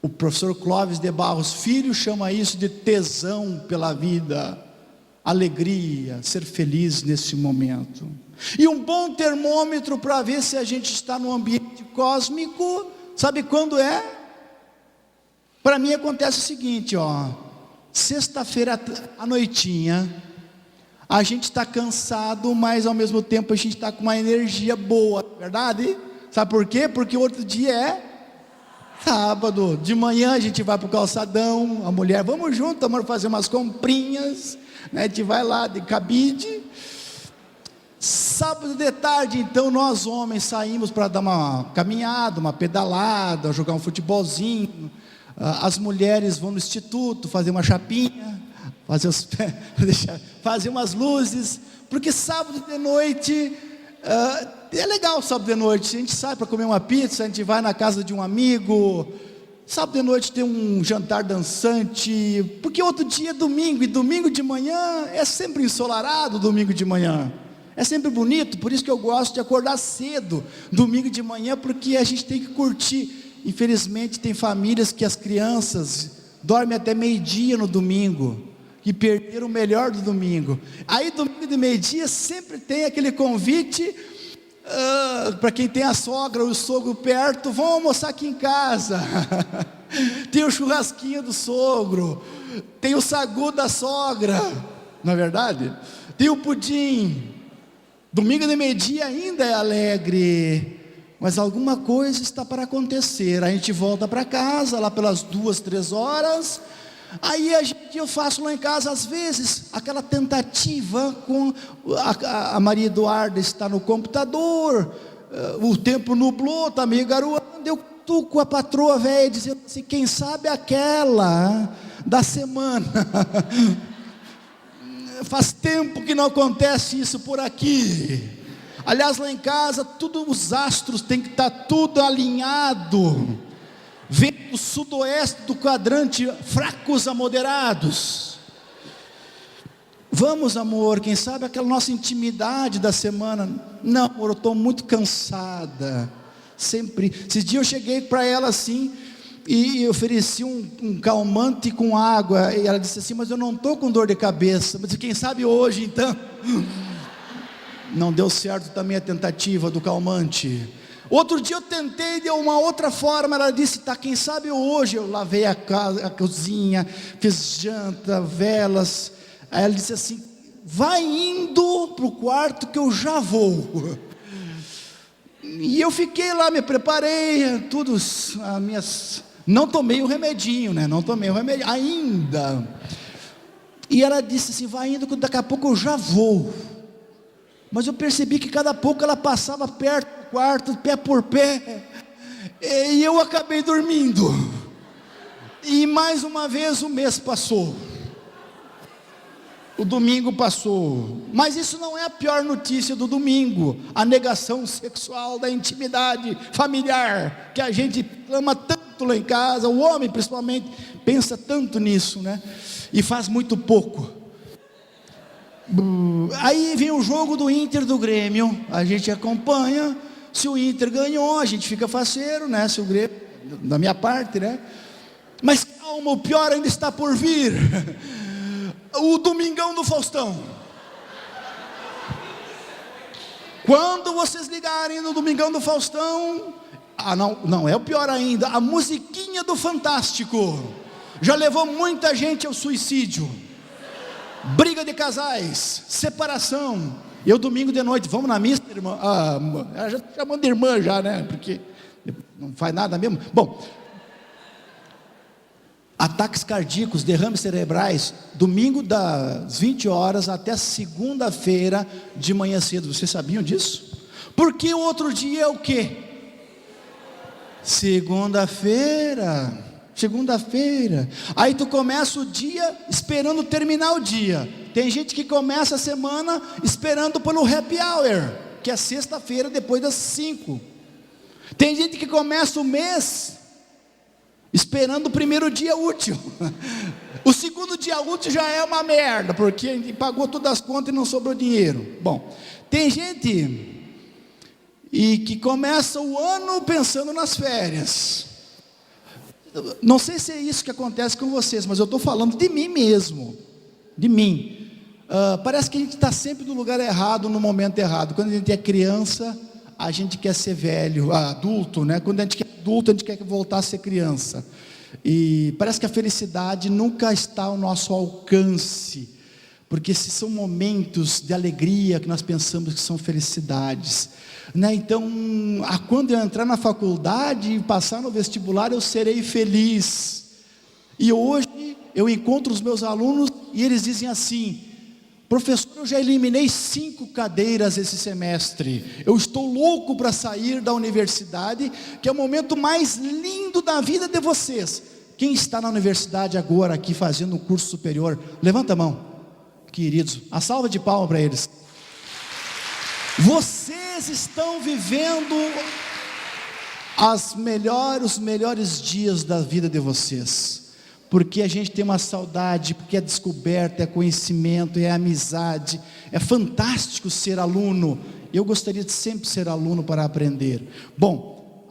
B: O professor Clóvis de Barros Filho chama isso de tesão pela vida, alegria, ser feliz nesse momento. E um bom termômetro para ver se a gente está no ambiente cósmico, sabe quando é? Para mim acontece o seguinte, sexta-feira à noitinha, a gente está cansado, mas ao mesmo tempo a gente está com uma energia boa, verdade? Sabe por quê? Porque o outro dia é sábado, de manhã a gente vai para o calçadão, a mulher: vamos junto, amor, fazer umas comprinhas, né? A gente vai lá de cabide. Sábado de tarde, então, nós homens saímos para dar uma caminhada, uma pedalada, jogar um futebolzinho. As mulheres vão no instituto fazer uma chapinha, fazer umas luzes, porque sábado de noite é legal. Sábado de noite a gente sai para comer uma pizza, a gente vai na casa de um amigo. Sábado de noite tem um jantar dançante, porque outro dia é domingo, e domingo de manhã é sempre ensolarado. Domingo de manhã é sempre bonito, por isso que eu gosto de acordar cedo domingo de manhã, porque a gente tem que curtir. Infelizmente tem famílias que as crianças dormem até meio-dia no domingo, que perderam o melhor do domingo. Aí domingo de meio-dia sempre tem aquele convite Para quem tem a sogra ou o sogro perto, vão almoçar aqui em casa. Tem o churrasquinho do sogro, tem o sagu da sogra, não é verdade? Tem o pudim. Domingo de meio-dia ainda é alegre, mas alguma coisa está para acontecer. A gente volta para casa lá pelas 2, 3 horas. Aí eu faço lá em casa, às vezes, aquela tentativa com a Maria Eduarda está no computador, o tempo nublou, está meio garoando, eu cutuco a patroa velha dizendo assim: quem sabe aquela da semana. Faz tempo que não acontece isso por aqui. Aliás, lá em casa, os astros têm que estar tudo alinhado. Vento sudoeste do quadrante, fracos a moderados. Vamos, amor, quem sabe aquela nossa intimidade da semana. Não, amor, eu estou muito cansada. Sempre. Esses dias eu cheguei para ela assim e ofereci um calmante com água. E ela disse assim: mas eu não estou com dor de cabeça. Mas quem sabe hoje então. Não deu certo também a tentativa do calmante. Outro dia eu tentei de uma outra forma. Ela disse: tá, quem sabe hoje. Eu lavei a casa, a cozinha, fiz janta, velas. Aí ela disse assim: vai indo para o quarto que eu já vou. E eu fiquei lá, me preparei, tudo as minhas. Não tomei o remedinho, né? Não tomei o remédio ainda. E ela disse assim: vai indo que daqui a pouco eu já vou. Mas eu percebi que cada pouco ela passava perto do quarto, pé por pé, e eu acabei dormindo. E mais uma vez o mês passou, o domingo passou. Mas isso não é a pior notícia do domingo: a negação sexual da intimidade familiar, que a gente ama tanto lá em casa. O homem principalmente pensa tanto nisso, né? E faz muito pouco. Aí vem o jogo do Inter do Grêmio, a gente acompanha. Se o Inter ganhou, a gente fica faceiro, né? Se o Grêmio, da minha parte, né? Mas calma, o pior ainda está por vir. O Domingão do Faustão. Quando vocês ligarem no Domingão do Faustão, não é o pior ainda, a musiquinha do Fantástico já levou muita gente ao suicídio. Briga de casais, separação. Eu domingo de noite, vamos na missa, irmã? Ela já está chamando de irmã já, né? Porque não faz nada mesmo. Bom, ataques cardíacos, derrames cerebrais, domingo das 20 horas até segunda-feira de manhã cedo. Vocês sabiam disso? Porque o outro dia é o quê? Segunda-feira. Aí tu começa o dia esperando terminar o dia. Tem gente que começa a semana esperando pelo happy hour, que é sexta-feira depois das 5. Tem gente que começa o mês esperando o primeiro dia útil. O segundo dia útil já é uma merda, porque a gente pagou todas as contas e não sobrou dinheiro. Bom, tem gente que começa o ano pensando nas férias. Não sei se é isso que acontece com vocês, mas eu estou falando de mim mesmo, de mim. Parece que a gente está sempre no lugar errado, no momento errado. Quando a gente é criança, a gente quer ser velho, adulto, né? Quando a gente é adulto, a gente quer voltar a ser criança. E parece que a felicidade nunca está ao nosso alcance, porque esses são momentos de alegria que nós pensamos que são felicidades, né? Então, quando eu entrar na faculdade e passar no vestibular, eu serei feliz. E hoje eu encontro os meus alunos e eles dizem assim: professor, eu já eliminei 5 cadeiras esse semestre, eu estou louco para sair da universidade, que é o momento mais lindo da vida de vocês. Quem está na universidade agora aqui fazendo um curso superior, levanta a mão, queridos, a salva de palmas para eles. Vocês estão vivendo os melhores dias da vida de vocês, porque a gente tem uma saudade, porque é descoberta, é conhecimento, é amizade. É fantástico ser aluno. Eu gostaria de sempre ser aluno para aprender. Bom,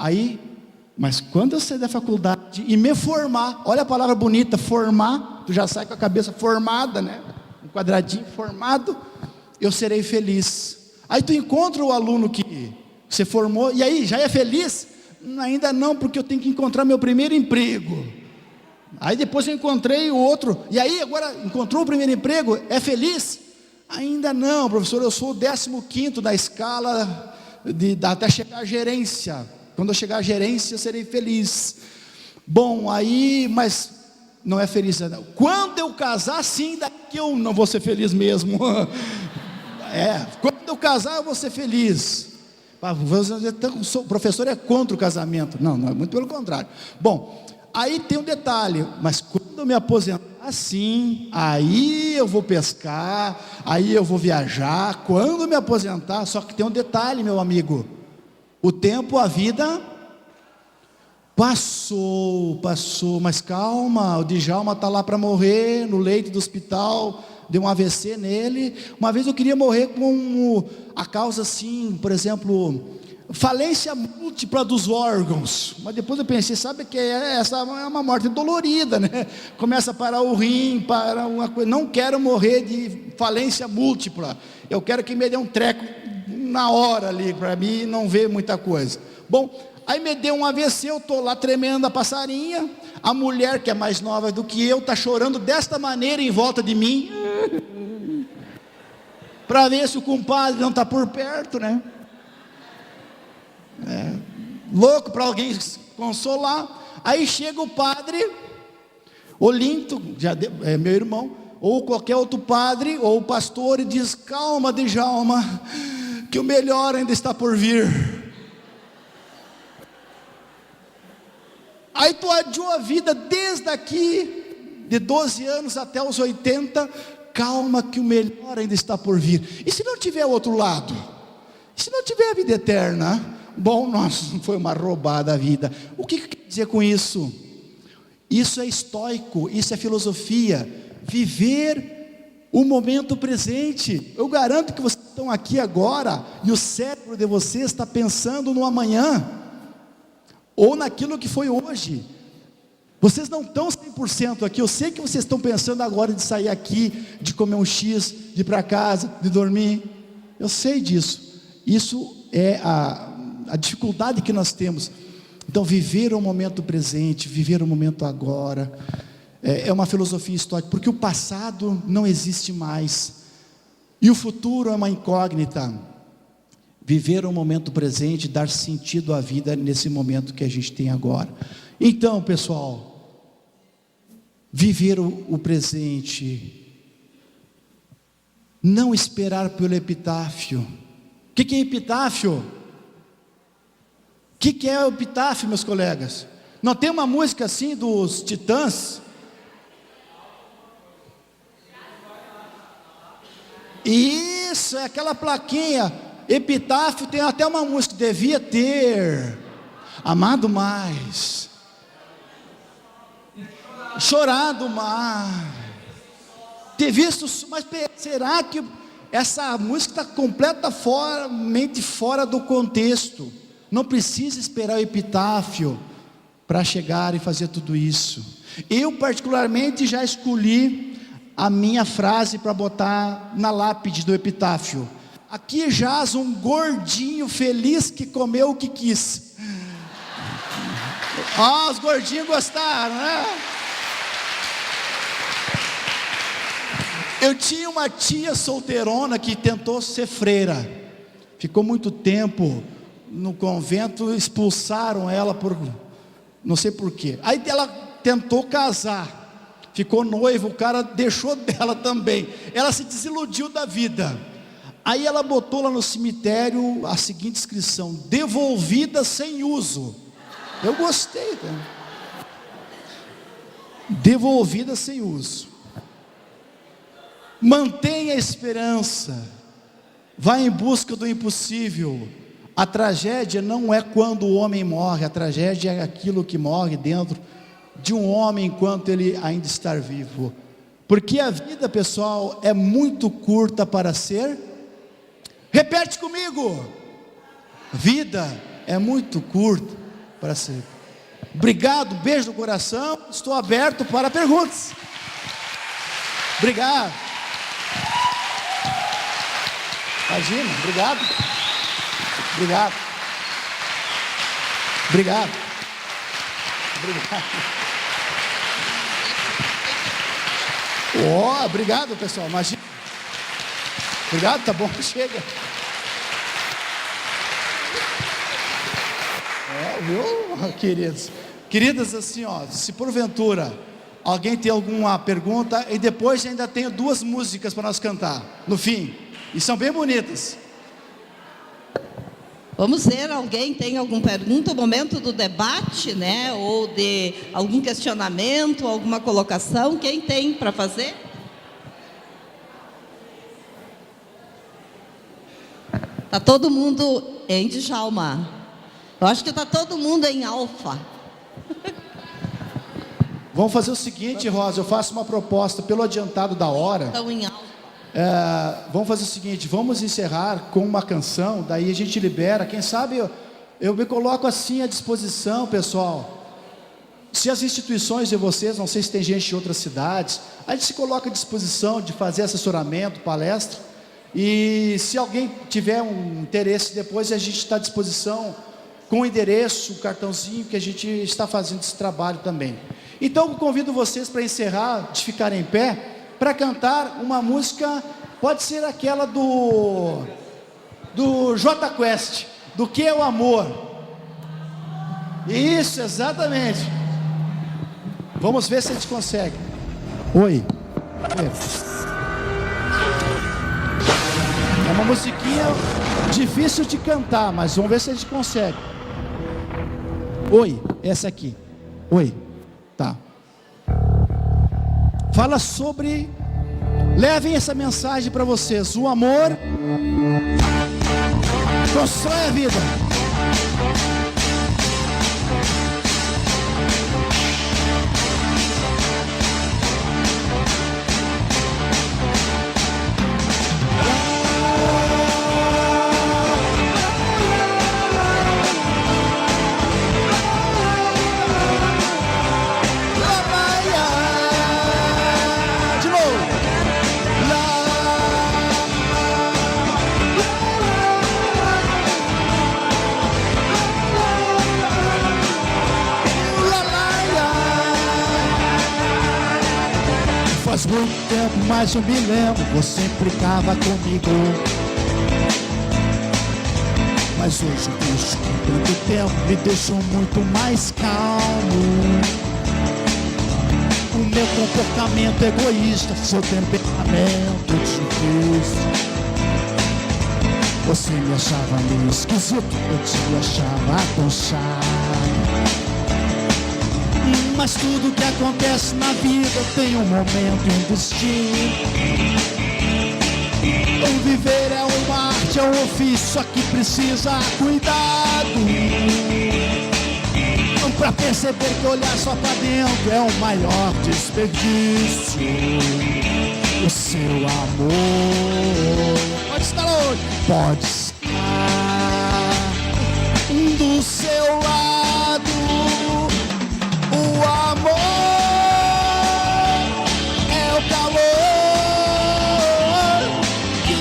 B: mas quando eu sair da faculdade e me formar, olha a palavra bonita, formar, tu já sai com a cabeça formada, né? Um quadradinho formado, eu serei feliz. Aí tu encontra o aluno que Você formou, e aí, já é feliz? Ainda não, porque eu tenho que encontrar meu primeiro emprego. Aí depois eu encontrei o outro, e aí agora encontrou o primeiro emprego, é feliz? Ainda não, professor, eu sou o 15º da escala, até chegar à gerência. Quando eu chegar à gerência, eu serei feliz. Bom, aí, mas não é feliz ainda. Quando eu casar, sim, daqui eu não vou ser feliz mesmo. Quando eu casar, eu vou ser feliz. O professor é contra o casamento. Não, é muito pelo contrário. Bom, aí tem um detalhe, mas quando eu me aposentar, sim, aí eu vou pescar, aí eu vou viajar, quando eu me aposentar. Só que tem um detalhe, meu amigo, o tempo, a vida passou, mas calma, o Djalma está lá para morrer, no leito do hospital, deu um AVC nele. Uma vez eu queria morrer com a causa assim, por exemplo, falência múltipla dos órgãos, mas depois eu pensei, sabe que essa é uma morte dolorida, né? Começa a parar o rim, para uma coisa. Não quero morrer de falência múltipla, eu quero que me dê um treco na hora ali, para mim não ver muita coisa. Bom, aí me deu um AVC, eu estou lá tremendo a passarinha, a mulher que é mais nova do que eu, está chorando desta maneira em volta de mim, para ver se o compadre não está por perto, né? Louco para alguém consolar. Aí chega o padre Olinto, meu irmão, ou qualquer outro padre, ou o pastor, e diz: calma, Djalma, que o melhor ainda está por vir. Aí tu adiou a vida desde aqui, de 12 anos até os 80, calma que o melhor ainda está por vir. E se não tiver o outro lado? E se não tiver a vida eterna? Bom, nossa, foi uma roubada a vida. O que quer dizer com isso? Isso é estoico, isso é filosofia, viver o momento presente. Eu garanto que vocês estão aqui agora, e o cérebro de vocês está pensando no amanhã, ou naquilo que foi hoje. Vocês não estão 100% aqui. Eu sei que vocês estão pensando agora de sair aqui, de comer um X, de ir para casa, de dormir. Eu sei disso. Isso é a dificuldade que nós temos. Então, viver o momento presente, viver o momento agora, é uma filosofia histórica, porque o passado não existe mais, e o futuro é uma incógnita. Viver o momento presente, dar sentido à vida nesse momento que a gente tem agora. Então, pessoal, viver o presente, não esperar pelo epitáfio. O que é epitáfio? O que é o epitáfio, meus colegas? Não tem uma música assim dos Titãs? Isso, é aquela plaquinha. Epitáfio tem até uma música: devia ter amado mais, chorado mais, ter visto. Mas será que essa música está completamente fora do contexto? Não precisa esperar o epitáfio para chegar e fazer tudo isso. Eu particularmente já escolhi a minha frase para botar na lápide do epitáfio: aqui jaz um gordinho feliz que comeu o que quis. Os gordinhos gostaram, né? Eu tinha uma tia solteirona que tentou ser freira, ficou muito tempo no convento, expulsaram ela por não sei porquê. Aí ela tentou casar, ficou noiva, o cara deixou dela também, ela se desiludiu da vida. Aí ela botou lá no cemitério a seguinte inscrição: devolvida sem uso. Eu gostei, né? Devolvida sem uso. Mantenha a esperança, vá em busca do impossível. A tragédia não é quando o homem morre, a tragédia é aquilo que morre dentro de um homem enquanto ele ainda está vivo. Porque a vida, pessoal, é muito curta para ser. Repete comigo: vida é muito curta para ser. Obrigado, beijo no coração. Estou aberto para perguntas. Obrigado. Imagina, obrigado. Obrigado. Obrigado. Obrigado. Obrigado, pessoal. Imagina. Obrigado, tá bom, chega. Viu, queridos? Queridas, assim, se porventura alguém tem alguma pergunta, e depois ainda tenho 2 músicas para nós cantar, no fim, e são bem bonitas.
A: Vamos ver, alguém tem alguma pergunta? O momento do debate, né? Ou de algum questionamento, alguma colocação? Quem tem para fazer? Está todo mundo em Djalma. Eu acho que está todo mundo em alfa.
B: Vamos fazer o seguinte, Rosa, eu faço uma proposta pelo adiantado da hora.
A: Estão em alfa.
B: Vamos fazer o seguinte, vamos encerrar com uma canção, daí a gente libera, quem sabe eu me coloco assim à disposição, pessoal. Se as instituições de vocês, não sei se tem gente de outras cidades, a gente se coloca à disposição de fazer assessoramento, palestra, e se alguém tiver um interesse depois, a gente está à disposição com o endereço, o cartãozinho, que a gente está fazendo esse trabalho também. Então eu convido vocês para encerrar, de ficarem em pé, para cantar uma música, pode ser aquela do J Quest, do Que é o Amor. Isso, exatamente. Vamos ver se a gente consegue. Oi. É uma musiquinha difícil de cantar, mas vamos ver se a gente consegue. Oi, essa aqui. Oi. Tá. Fala sobre, levem essa mensagem para vocês, o amor constrói a vida. Faz muito tempo, mas eu me lembro, você implicava comigo. Mas hoje eu vejo que tanto tempo me deixou muito mais calmo. O meu comportamento egoísta, seu temperamento difícil. Você me achava meio esquisito, eu te achava tão chato. Mas tudo que acontece na vida tem um momento e um destino. O viver é uma arte, é um ofício, só que precisa cuidado. Pra perceber que olhar só pra dentro é o maior desperdício. O seu amor pode estar onde? Pode estar do seu lado. O amor é o calor que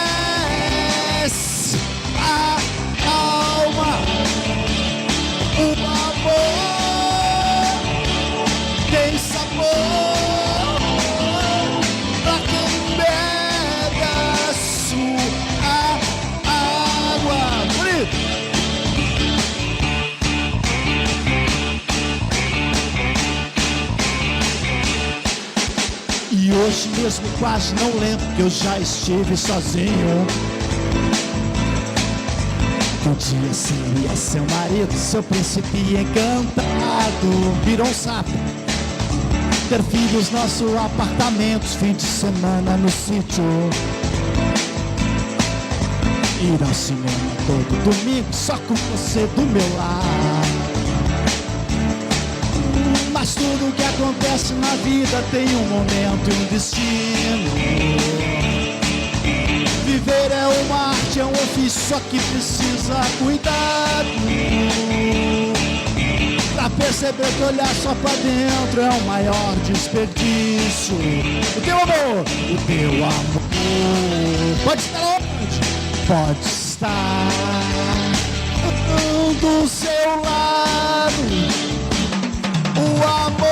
B: aquece a alma. O amor tem sabor pra quem bebe a sua água. Bonito! E hoje mesmo quase não lembro que eu já estive sozinho. Um dia seria seu marido, seu príncipe encantado. Virou um sapo. Ter filhos, nosso apartamento, fim de semana no sítio. Ir ao cinema todo domingo, só com você do meu lado. Mas tudo que acontece na vida tem um momento e um destino. Viver é uma arte, é um ofício, só que precisa cuidado. Pra perceber que olhar só pra dentro é o maior desperdício. O teu amor, o teu amor pode estar onde? Pode estar do seu lado. O amor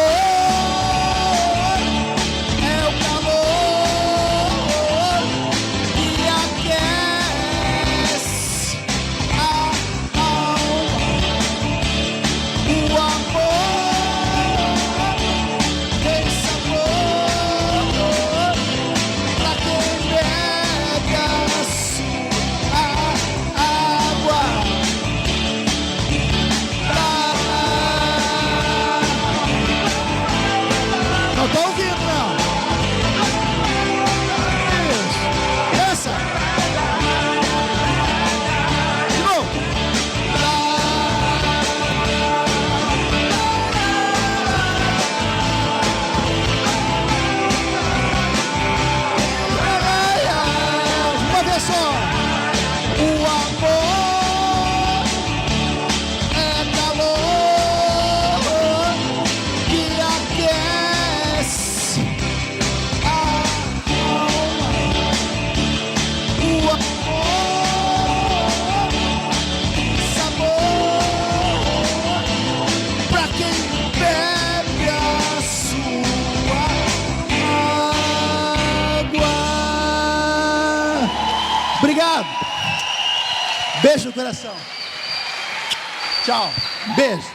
B: é o calor que aquece a alma. O amor tem sabor pra quem bebe a sua água. Não tô ouvindo, não. Isso. Essa. De novo. Uma vez só. O amor é calor que aquece a alma. O amor, sabor pra quem bebe a sua água. Obrigado. Beijo no coração. Tchau. Beijo.